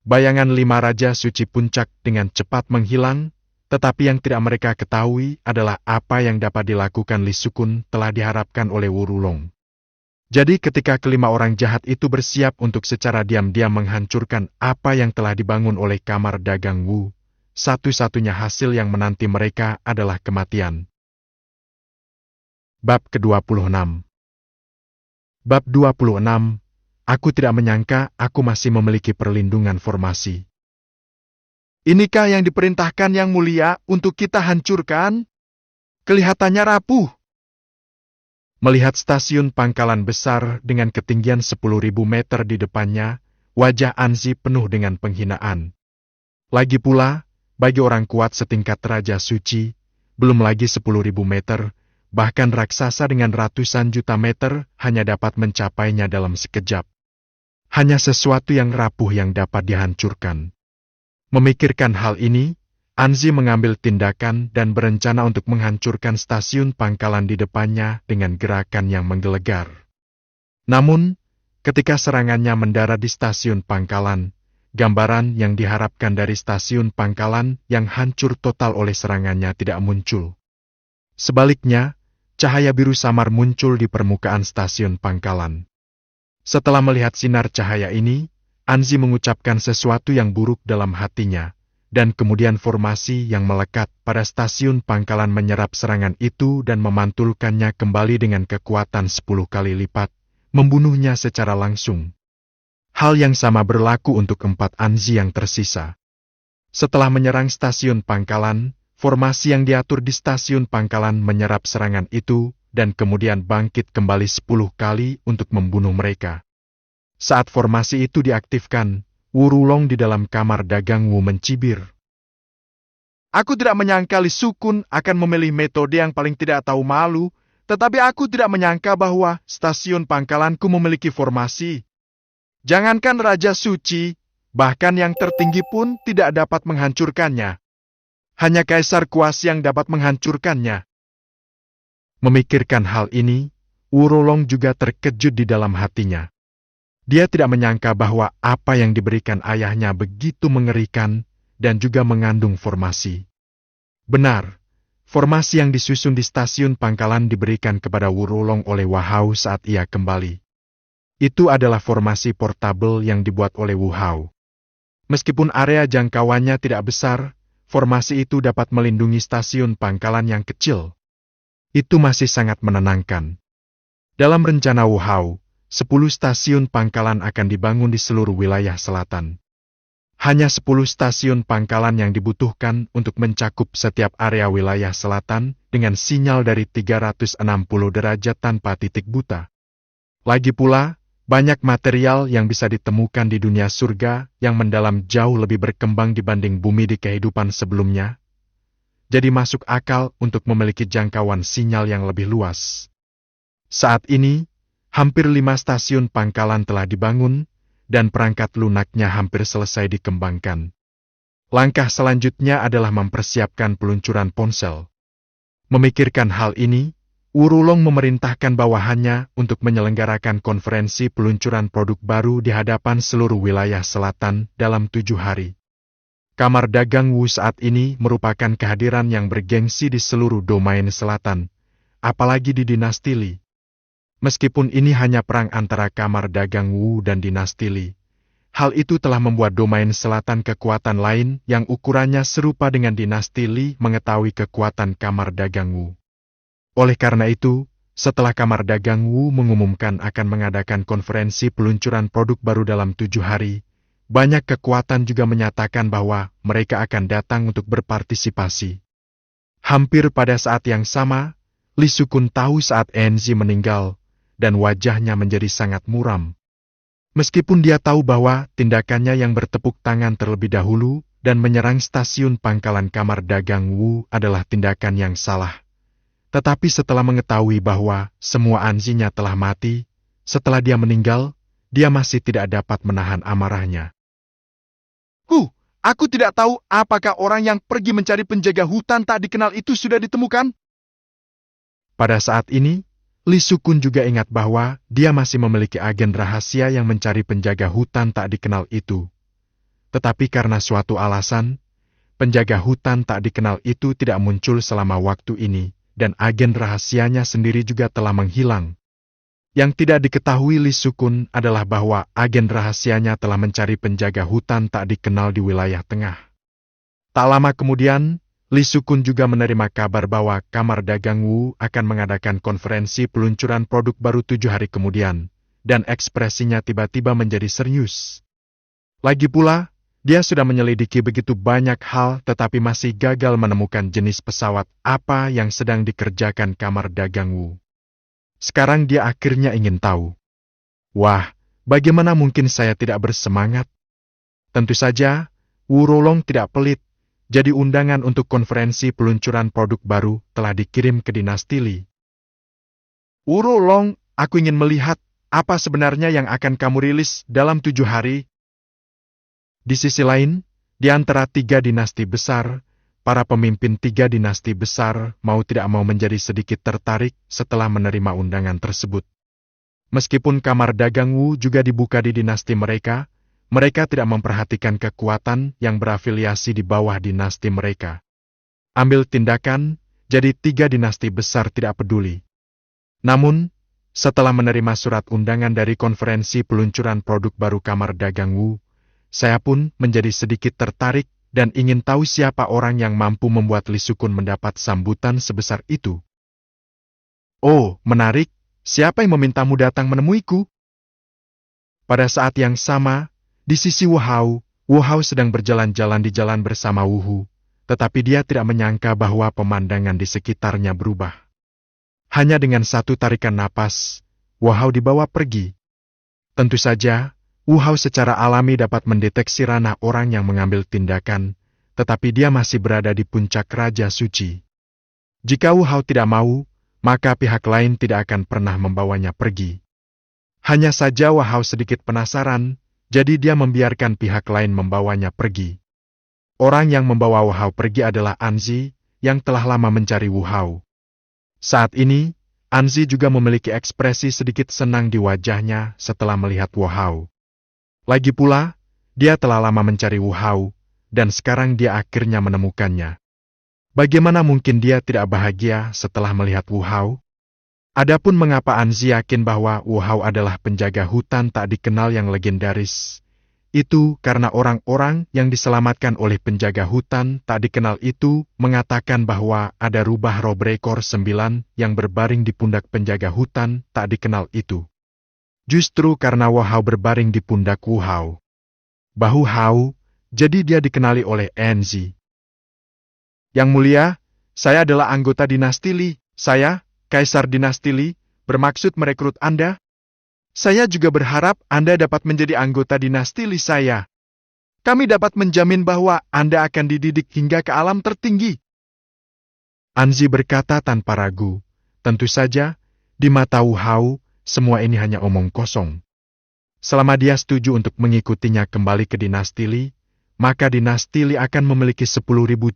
Bayangan 5 Raja Suci Puncak dengan cepat menghilang, tetapi yang tidak mereka ketahui adalah apa yang dapat dilakukan Li Sukun telah diharapkan oleh Wu Rulong. Jadi ketika kelima orang jahat itu bersiap untuk secara diam-diam menghancurkan apa yang telah dibangun oleh kamar dagang Wu, satu-satunya hasil yang menanti mereka adalah kematian. Bab ke-26. Bab 26. Aku tidak menyangka aku masih memiliki perlindungan formasi. Inikah yang diperintahkan Yang Mulia untuk kita hancurkan? Kelihatannya rapuh. Melihat stasiun pangkalan besar dengan ketinggian 10.000 meter di depannya, wajah Anzi penuh dengan penghinaan. Lagi pula, bagi orang kuat setingkat Raja Suci, belum lagi 10.000 meter, bahkan raksasa dengan ratusan juta meter hanya dapat mencapainya dalam sekejap. Hanya sesuatu yang rapuh yang dapat dihancurkan. Memikirkan hal ini, Anzi mengambil tindakan dan berencana untuk menghancurkan stasiun pangkalan di depannya dengan gerakan yang menggelegar. Namun, ketika serangannya mendarat di stasiun pangkalan, gambaran yang diharapkan dari stasiun pangkalan yang hancur total oleh serangannya tidak muncul. Sebaliknya, cahaya biru samar muncul di permukaan stasiun pangkalan. Setelah melihat sinar cahaya ini, Anzi mengucapkan sesuatu yang buruk dalam hatinya, dan kemudian formasi yang melekat pada stasiun pangkalan menyerap serangan itu dan memantulkannya kembali dengan kekuatan 10 kali lipat, membunuhnya secara langsung. Hal yang sama berlaku untuk 4 Anzi yang tersisa. Setelah menyerang stasiun pangkalan, formasi yang diatur di stasiun pangkalan menyerap serangan itu, dan kemudian bangkit kembali 10 kali untuk membunuh mereka. Saat formasi itu diaktifkan, Wu Rulong di dalam kamar dagang Wu mencibir. Aku tidak menyangka Li Sukun akan memilih metode yang paling tidak tahu malu, tetapi aku tidak menyangka bahwa stasiun pangkalanku memiliki formasi. Jangankan Raja Suci, bahkan yang tertinggi pun tidak dapat menghancurkannya. Hanya Kaisar Kuasi yang dapat menghancurkannya. Memikirkan hal ini, Wu Rulong juga terkejut di dalam hatinya. Dia tidak menyangka bahwa apa yang diberikan ayahnya begitu mengerikan dan juga mengandung formasi. Benar, formasi yang disusun di stasiun pangkalan diberikan kepada Wu Rulong oleh Wahao saat ia kembali. Itu adalah formasi portabel yang dibuat oleh Wu Hao. Meskipun area jangkauannya tidak besar, formasi itu dapat melindungi stasiun pangkalan yang kecil. Itu masih sangat menenangkan. Dalam rencana Wu Hao, 10 stasiun pangkalan akan dibangun di seluruh wilayah selatan. Hanya 10 stasiun pangkalan yang dibutuhkan untuk mencakup setiap area wilayah selatan dengan sinyal dari 360 derajat tanpa titik buta. Lagi pula, banyak material yang bisa ditemukan di dunia surga yang mendalam jauh lebih berkembang dibanding bumi di kehidupan sebelumnya. Jadi masuk akal untuk memiliki jangkauan sinyal yang lebih luas. Saat ini, hampir 5 stasiun pangkalan telah dibangun, dan perangkat lunaknya hampir selesai dikembangkan. Langkah selanjutnya adalah mempersiapkan peluncuran ponsel. Memikirkan hal ini, Wurulong memerintahkan bawahannya untuk menyelenggarakan konferensi peluncuran produk baru di hadapan seluruh wilayah selatan dalam 7 hari. Kamar Dagang Wu saat ini merupakan kehadiran yang bergengsi di seluruh domain selatan, apalagi di dinasti Li. Meskipun ini hanya perang antara Kamar Dagang Wu dan dinasti Li, hal itu telah membuat domain selatan kekuatan lain yang ukurannya serupa dengan dinasti Li mengetahui kekuatan Kamar Dagang Wu. Oleh karena itu, setelah Kamar Dagang Wu mengumumkan akan mengadakan konferensi peluncuran produk baru dalam 7 hari, banyak kekuatan juga menyatakan bahwa mereka akan datang untuk berpartisipasi. Hampir pada saat yang sama, Li Sukun tahu saat Enzi meninggal, dan wajahnya menjadi sangat muram. Meskipun dia tahu bahwa tindakannya yang bertepuk tangan terlebih dahulu dan menyerang stasiun pangkalan Kamar Dagang Wu adalah tindakan yang salah. Tetapi setelah mengetahui bahwa semua anjinya telah mati, setelah dia meninggal, dia masih tidak dapat menahan amarahnya. Aku tidak tahu apakah orang yang pergi mencari penjaga hutan tak dikenal itu sudah ditemukan? Pada saat ini, Li Sukun juga ingat bahwa dia masih memiliki agen rahasia yang mencari penjaga hutan tak dikenal itu. Tetapi karena suatu alasan, penjaga hutan tak dikenal itu tidak muncul selama waktu ini, dan agen rahasianya sendiri juga telah menghilang. Yang tidak diketahui Li Sukun adalah bahwa agen rahasianya telah mencari penjaga hutan tak dikenal di wilayah tengah. Tak lama kemudian, Li Sukun juga menerima kabar bahwa Kamar Dagang Wu akan mengadakan konferensi peluncuran produk baru 7 hari kemudian, dan ekspresinya tiba-tiba menjadi serius. Lagi pula, dia sudah menyelidiki begitu banyak hal tetapi masih gagal menemukan jenis pesawat apa yang sedang dikerjakan Kamar Dagang Wu. Sekarang dia akhirnya ingin tahu. Wah, bagaimana mungkin saya tidak bersemangat? Tentu saja, Wurulong tidak pelit, jadi undangan untuk konferensi peluncuran produk baru telah dikirim ke dinasti Li. Wurulong, aku ingin melihat apa sebenarnya yang akan kamu rilis dalam 7 hari. Di sisi lain, di antara 3 dinasti besar, para pemimpin 3 dinasti besar mau tidak mau menjadi sedikit tertarik setelah menerima undangan tersebut. Meskipun Kamar Dagang Wu juga dibuka di dinasti mereka, mereka tidak memperhatikan kekuatan yang berafiliasi di bawah dinasti mereka. Ambil tindakan, jadi 3 dinasti besar tidak peduli. Namun, setelah menerima surat undangan dari konferensi peluncuran produk baru Kamar Dagang Wu, saya pun menjadi sedikit tertarik dan ingin tahu siapa orang yang mampu membuat Li Sukun mendapat sambutan sebesar itu. Oh, menarik, siapa yang memintamu datang menemuiku? Pada saat yang sama, di sisi Wu Hao sedang berjalan-jalan di jalan bersama Wu Hu, tetapi dia tidak menyangka bahwa pemandangan di sekitarnya berubah. Hanya dengan satu tarikan napas, Wu Hao dibawa pergi. Tentu saja, Wu Hao secara alami dapat mendeteksi ranah orang yang mengambil tindakan, tetapi dia masih berada di puncak Raja Suci. Jika Wu Hao tidak mau, maka pihak lain tidak akan pernah membawanya pergi. Hanya saja Wu Hao sedikit penasaran, jadi dia membiarkan pihak lain membawanya pergi. Orang yang membawa Wu Hao pergi adalah Anzi, yang telah lama mencari Wu Hao. Saat ini, Anzi juga memiliki ekspresi sedikit senang di wajahnya setelah melihat Wu Hao. Lagi pula, dia telah lama mencari Wu Hao, dan sekarang dia akhirnya menemukannya. Bagaimana mungkin dia tidak bahagia setelah melihat Wu Hao? Adapun mengapa Anzi yakin bahwa Wu Hao adalah penjaga hutan tak dikenal yang legendaris, itu karena orang-orang yang diselamatkan oleh penjaga hutan tak dikenal itu mengatakan bahwa ada rubah roh berekor 9 yang berbaring di pundak penjaga hutan tak dikenal itu. Justru karena Wu Hao berbaring di pundak Wu Hao, bahu Hao, jadi dia dikenali oleh Enzi. Yang mulia, saya adalah anggota dinasti Li. Saya, Kaisar dinasti Li, bermaksud merekrut Anda. Saya juga berharap Anda dapat menjadi anggota dinasti Li saya. Kami dapat menjamin bahwa Anda akan dididik hingga ke alam tertinggi. Anzi berkata tanpa ragu. Tentu saja, di mata Wu Hao, semua ini hanya omong kosong. Selama dia setuju untuk mengikutinya kembali ke dinasti Li, maka dinasti Li akan memiliki 10.000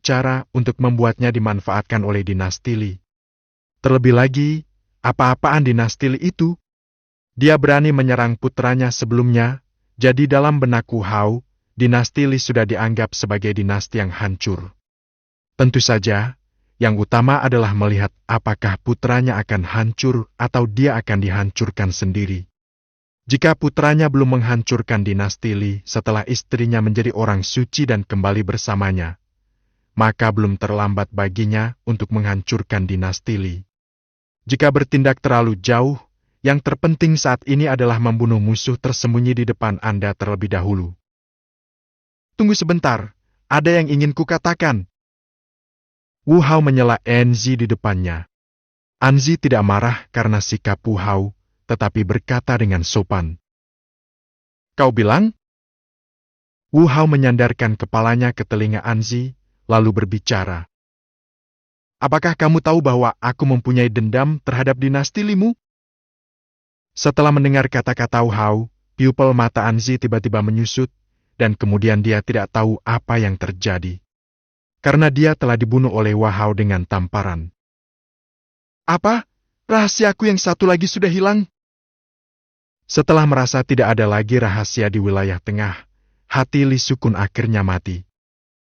cara untuk membuatnya dimanfaatkan oleh dinasti Li. Terlebih lagi, apa-apaan dinasti Li itu? Dia berani menyerang putranya sebelumnya, jadi dalam benak Wu Hao, dinasti Li sudah dianggap sebagai dinasti yang hancur. Tentu saja, yang utama adalah melihat apakah putranya akan hancur atau dia akan dihancurkan sendiri. Jika putranya belum menghancurkan dinasti Li setelah istrinya menjadi orang suci dan kembali bersamanya, maka belum terlambat baginya untuk menghancurkan dinasti Li. Jika bertindak terlalu jauh, yang terpenting saat ini adalah membunuh musuh tersembunyi di depan Anda terlebih dahulu. Tunggu sebentar, ada yang ingin kukatakan. Wu Hao menyela Enzi di depannya. Anzi tidak marah karena sikap Wu Hao, tetapi berkata dengan sopan. Kau bilang? Wu Hao menyandarkan kepalanya ke telinga Anzi, lalu berbicara. Apakah kamu tahu bahwa aku mempunyai dendam terhadap dinasti Limu? Setelah mendengar kata-kata Wu Hao, pupil mata Anzi tiba-tiba menyusut, dan kemudian dia tidak tahu apa yang terjadi. Karena dia telah dibunuh oleh Wu Hao dengan tamparan. Apa? Rahasiaku yang satu lagi sudah hilang? Setelah merasa tidak ada lagi rahasia di wilayah tengah, hati Li Sukun akhirnya mati.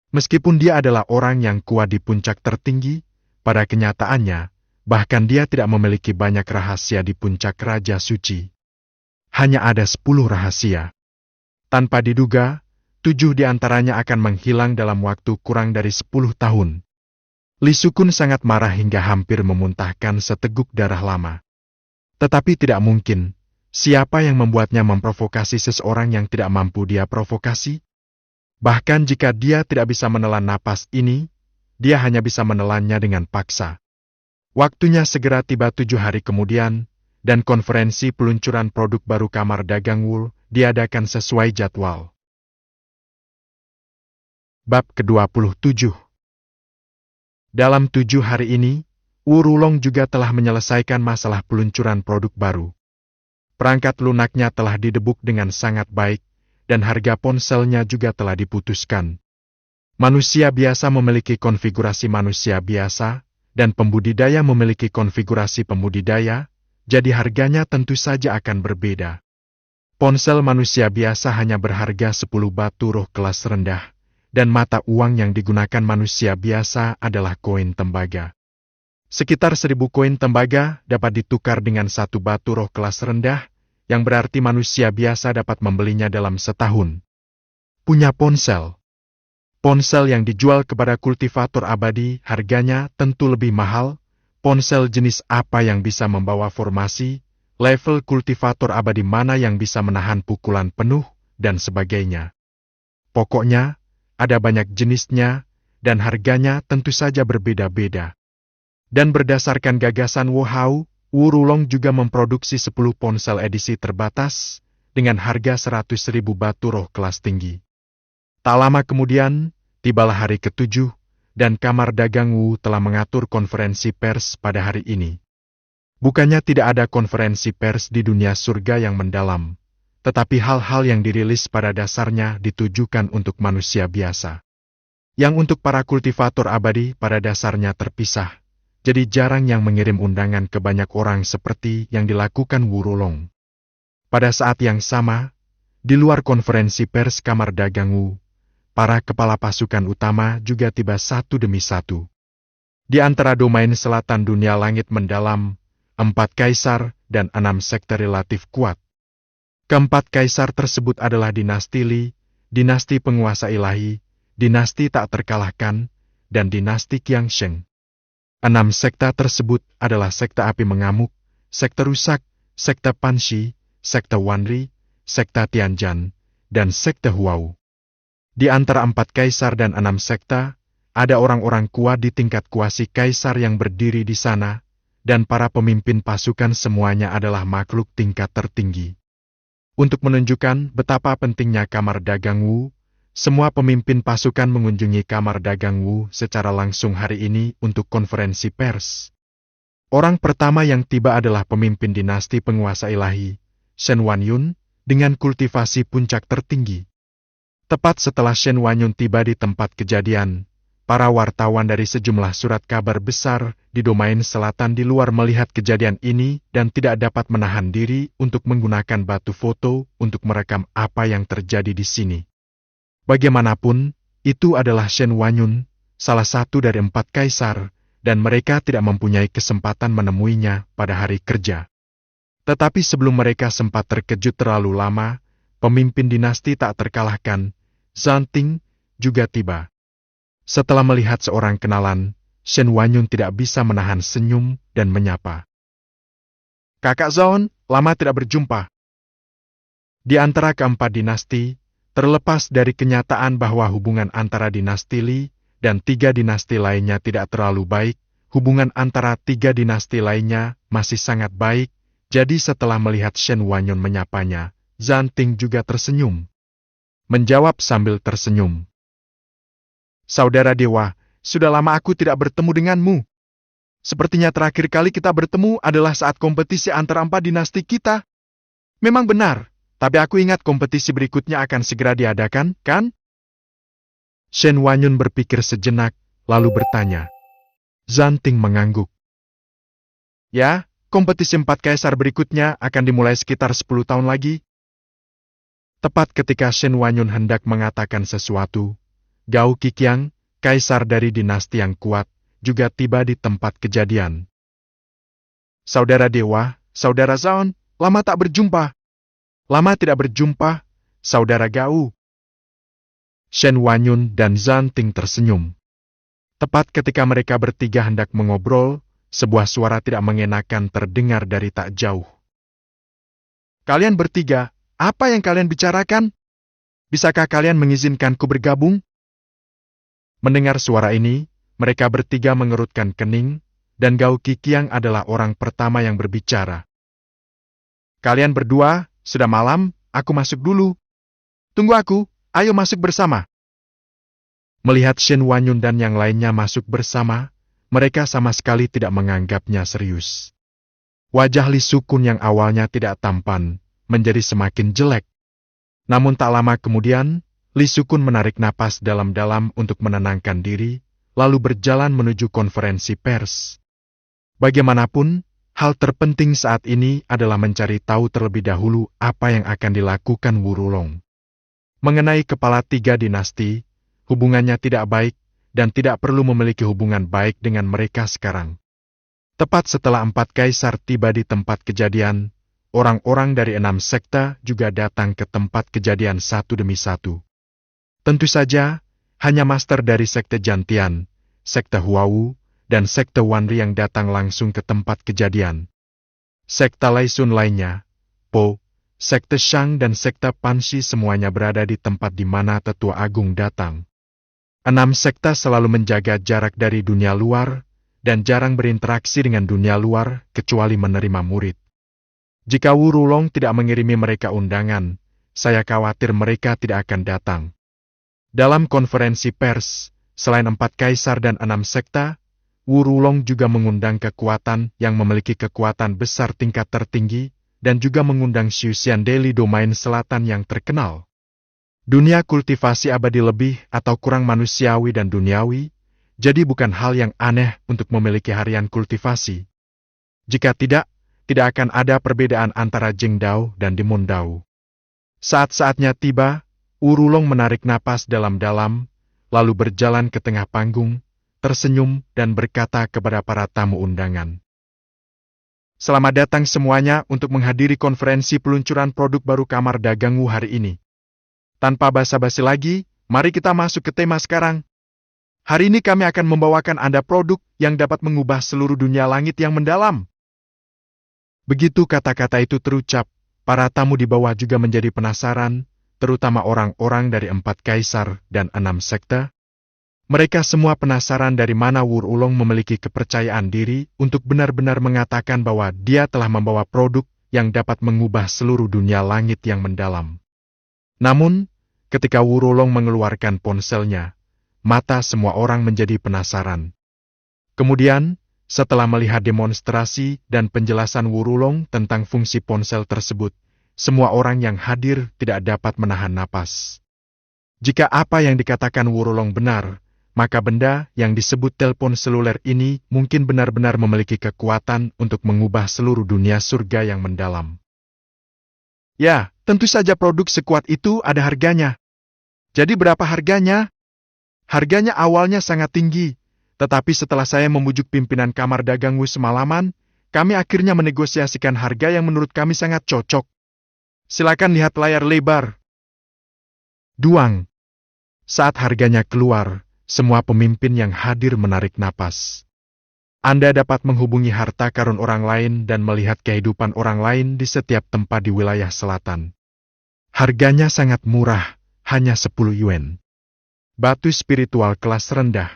Meskipun dia adalah orang yang kuat di puncak tertinggi, pada kenyataannya, bahkan dia tidak memiliki banyak rahasia di puncak Raja Suci. Hanya ada 10 rahasia. Tanpa diduga, 7 di antaranya akan menghilang dalam waktu kurang dari 10 tahun. Li Sukun sangat marah hingga hampir memuntahkan seteguk darah lama. Tetapi tidak mungkin, siapa yang membuatnya memprovokasi seseorang yang tidak mampu dia provokasi? Bahkan jika dia tidak bisa menelan napas ini, dia hanya bisa menelannya dengan paksa. Waktunya segera tiba 7 hari kemudian, dan konferensi peluncuran produk baru Kamar Dagang Wu diadakan sesuai jadwal. Bab ke-27. Dalam 7 hari ini, Wu Rulong juga telah menyelesaikan masalah peluncuran produk baru. Perangkat lunaknya telah didebuk dengan sangat baik, dan harga ponselnya juga telah diputuskan. Manusia biasa memiliki konfigurasi manusia biasa, dan pembudidaya memiliki konfigurasi pembudidaya, jadi harganya tentu saja akan berbeda. Ponsel manusia biasa hanya berharga 10 batu roh kelas rendah, dan mata uang yang digunakan manusia biasa adalah koin tembaga. Sekitar 1000 koin tembaga dapat ditukar dengan 1 batu roh kelas rendah, yang berarti manusia biasa dapat membelinya dalam setahun. Punya ponsel. Ponsel yang dijual kepada kultivator abadi harganya tentu lebih mahal. Ponsel jenis apa yang bisa membawa formasi, level kultivator abadi mana yang bisa menahan pukulan penuh, dan sebagainya. Pokoknya, ada banyak jenisnya, dan harganya tentu saja berbeda-beda. Dan berdasarkan gagasan Wu Hao, Wu Rulong juga memproduksi 10 ponsel edisi terbatas, dengan harga 100.000 batu roh kelas tinggi. Tak lama kemudian, tibalah hari ke-7, dan Kamar Dagang Wu telah mengatur konferensi pers pada hari ini. Bukannya tidak ada konferensi pers di dunia surga yang mendalam, tetapi hal-hal yang dirilis pada dasarnya ditujukan untuk manusia biasa. Yang untuk para kultivator abadi pada dasarnya terpisah, jadi jarang yang mengirim undangan ke banyak orang seperti yang dilakukan Wu Rulong. Pada saat yang sama, di luar konferensi pers Kamar Dagang Wu, para kepala pasukan utama juga tiba satu demi satu. Di antara domain selatan dunia langit mendalam, 4 kaisar dan 6 sekte relatif kuat. Keempat kaisar tersebut adalah dinasti Li, dinasti penguasa ilahi, dinasti tak terkalahkan, dan dinasti Qiangsheng. 6 sekte tersebut adalah sekte api mengamuk, sekte rusak, sekte Panshi, sekte Wanri, sekte Tianjan, dan sekte Huao. Di antara 4 kaisar dan 6 sekte, ada orang-orang kuat di tingkat kuasi kaisar yang berdiri di sana, dan para pemimpin pasukan semuanya adalah makhluk tingkat tertinggi. Untuk menunjukkan betapa pentingnya Kamar Dagang Wu, semua pemimpin pasukan mengunjungi Kamar Dagang Wu secara langsung hari ini untuk konferensi pers. Orang pertama yang tiba adalah pemimpin dinasti penguasa ilahi, Shen Wanyun, dengan kultivasi puncak tertinggi. Tepat setelah Shen Wanyun tiba di tempat kejadian, para wartawan dari sejumlah surat kabar besar di domain selatan di luar melihat kejadian ini dan tidak dapat menahan diri untuk menggunakan batu foto untuk merekam apa yang terjadi di sini. Bagaimanapun, itu adalah Shen Wanyun, salah satu dari 4 kaisar, dan mereka tidak mempunyai kesempatan menemuinya pada hari kerja. Tetapi sebelum mereka sempat terkejut terlalu lama, pemimpin dinasti tak terkalahkan, Zanting, juga tiba. Setelah melihat seorang kenalan, Shen Wanyun tidak bisa menahan senyum dan menyapa. "Kakak Zhao, lama tidak berjumpa." Di antara keempat dinasti, terlepas dari kenyataan bahwa hubungan antara dinasti Li dan 3 dinasti lainnya tidak terlalu baik, hubungan antara 3 dinasti lainnya masih sangat baik, jadi setelah melihat Shen Wanyun menyapanya, Zanting juga tersenyum. Menjawab sambil tersenyum. "Saudara Dewa, sudah lama aku tidak bertemu denganmu. Sepertinya terakhir kali kita bertemu adalah saat kompetisi antara 4 dinasti kita." "Memang benar, tapi aku ingat kompetisi berikutnya akan segera diadakan, kan?" Shen Wanyun berpikir sejenak, lalu bertanya. Zanting mengangguk. "Ya, kompetisi 4 kaisar berikutnya akan dimulai sekitar 10 tahun lagi." Tepat ketika Shen Wanyun hendak mengatakan sesuatu, Gao Qiqiang, kaisar dari dinasti yang kuat, juga tiba di tempat kejadian. "Saudara Dewa, Saudara Zhao, lama tak berjumpa." "Lama tidak berjumpa, Saudara Gao." Shen Wanyun dan Zanting tersenyum. Tepat ketika mereka bertiga hendak mengobrol, sebuah suara tidak mengenakan terdengar dari tak jauh. "Kalian bertiga, apa yang kalian bicarakan? Bisakah kalian mengizinkanku bergabung?" Mendengar suara ini, mereka bertiga mengerutkan kening, dan Gao Qiqiang adalah orang pertama yang berbicara. "Kalian berdua, sudah malam, aku masuk dulu." "Tunggu aku, ayo masuk bersama." Melihat Shen Wanyun dan yang lainnya masuk bersama, mereka sama sekali tidak menganggapnya serius. Wajah Li Sukun yang awalnya tidak tampan, menjadi semakin jelek. Namun tak lama kemudian, Li Sukun menarik napas dalam-dalam untuk menenangkan diri, lalu berjalan menuju konferensi pers. Bagaimanapun, hal terpenting saat ini adalah mencari tahu terlebih dahulu apa yang akan dilakukan Wu Rulong. Mengenai kepala 3 dinasti, hubungannya tidak baik, dan tidak perlu memiliki hubungan baik dengan mereka sekarang. Tepat setelah 4 kaisar tiba di tempat kejadian, orang-orang dari 6 sekte juga datang ke tempat kejadian satu demi satu. Tentu saja, hanya master dari sekte Jantian, sekte Huawu, dan sekte Wanri yang datang langsung ke tempat kejadian. Sekte Laisun lainnya, Po, sekte Shang dan sekte Panshi semuanya berada di tempat di mana tetua agung datang. 6 sekte selalu menjaga jarak dari dunia luar, dan jarang berinteraksi dengan dunia luar kecuali menerima murid. Jika Wu Rulong tidak mengirimi mereka undangan, saya khawatir mereka tidak akan datang. Dalam konferensi pers, selain 4 kaisar dan 6 sekte, Wu Rulong juga mengundang kekuatan yang memiliki kekuatan besar tingkat tertinggi, dan juga mengundang Xiuxian Deli domain selatan yang terkenal. Dunia kultivasi abadi lebih atau kurang manusiawi dan duniawi, jadi bukan hal yang aneh untuk memiliki harian kultivasi. Jika tidak akan ada perbedaan antara Jingdao dan Dimondao. Saat-saatnya tiba, Wu Rulong menarik napas dalam-dalam, lalu berjalan ke tengah panggung, tersenyum dan berkata kepada para tamu undangan. "Selamat datang semuanya untuk menghadiri konferensi peluncuran produk baru Kamar Dagang Wu hari ini. Tanpa basa-basi lagi, mari kita masuk ke tema sekarang. Hari ini kami akan membawakan Anda produk yang dapat mengubah seluruh dunia langit yang mendalam." Begitu kata-kata itu terucap, para tamu di bawah juga menjadi penasaran, terutama orang-orang dari 4 kaisar dan 6 sekte. Mereka semua penasaran dari mana Wu Rulong memiliki kepercayaan diri untuk benar-benar mengatakan bahwa dia telah membawa produk yang dapat mengubah seluruh dunia langit yang mendalam. Namun, ketika Wu Rulong mengeluarkan ponselnya, mata semua orang menjadi penasaran. Kemudian, setelah melihat demonstrasi dan penjelasan Wu Rulong tentang fungsi ponsel tersebut, semua orang yang hadir tidak dapat menahan napas. Jika apa yang dikatakan Wurulong benar, maka benda yang disebut telepon seluler ini mungkin benar-benar memiliki kekuatan untuk mengubah seluruh dunia surga yang mendalam. Ya, tentu saja produk sekuat itu ada harganya. Jadi berapa harganya? Harganya awalnya sangat tinggi, tetapi setelah saya membujuk pimpinan kamar dagang Wu semalaman, kami akhirnya menegosiasikan harga yang menurut kami sangat cocok. Silakan lihat layar lebar. Duang. Saat harganya keluar, semua pemimpin yang hadir menarik napas. Anda dapat menghubungi harta karun orang lain dan melihat kehidupan orang lain di setiap tempat di wilayah selatan. Harganya sangat murah, hanya 10 yuan. Batu spiritual kelas rendah.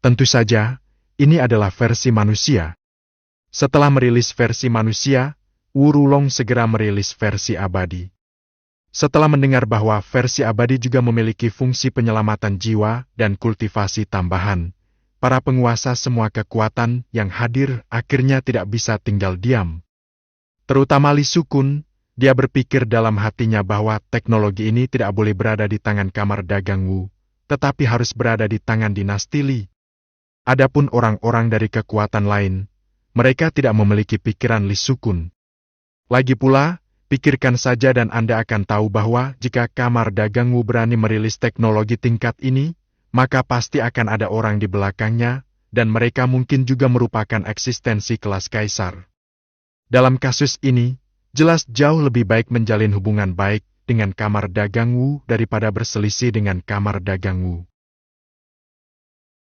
Tentu saja, ini adalah versi manusia. Setelah merilis versi manusia, Wurulong segera merilis versi abadi. Setelah mendengar bahwa versi abadi juga memiliki fungsi penyelamatan jiwa dan kultivasi tambahan, para penguasa semua kekuatan yang hadir akhirnya tidak bisa tinggal diam. Terutama Li Sukun, dia berpikir dalam hatinya bahwa teknologi ini tidak boleh berada di tangan kamar dagang Wu, tetapi harus berada di tangan dinasti Li. Adapun orang-orang dari kekuatan lain, mereka tidak memiliki pikiran Li Sukun. Lagi pula, pikirkan saja dan Anda akan tahu bahwa jika kamar dagang Wu berani merilis teknologi tingkat ini, maka pasti akan ada orang di belakangnya, dan mereka mungkin juga merupakan eksistensi kelas kaisar. Dalam kasus ini, jelas jauh lebih baik menjalin hubungan baik dengan kamar dagang Wu daripada berselisih dengan kamar dagang Wu.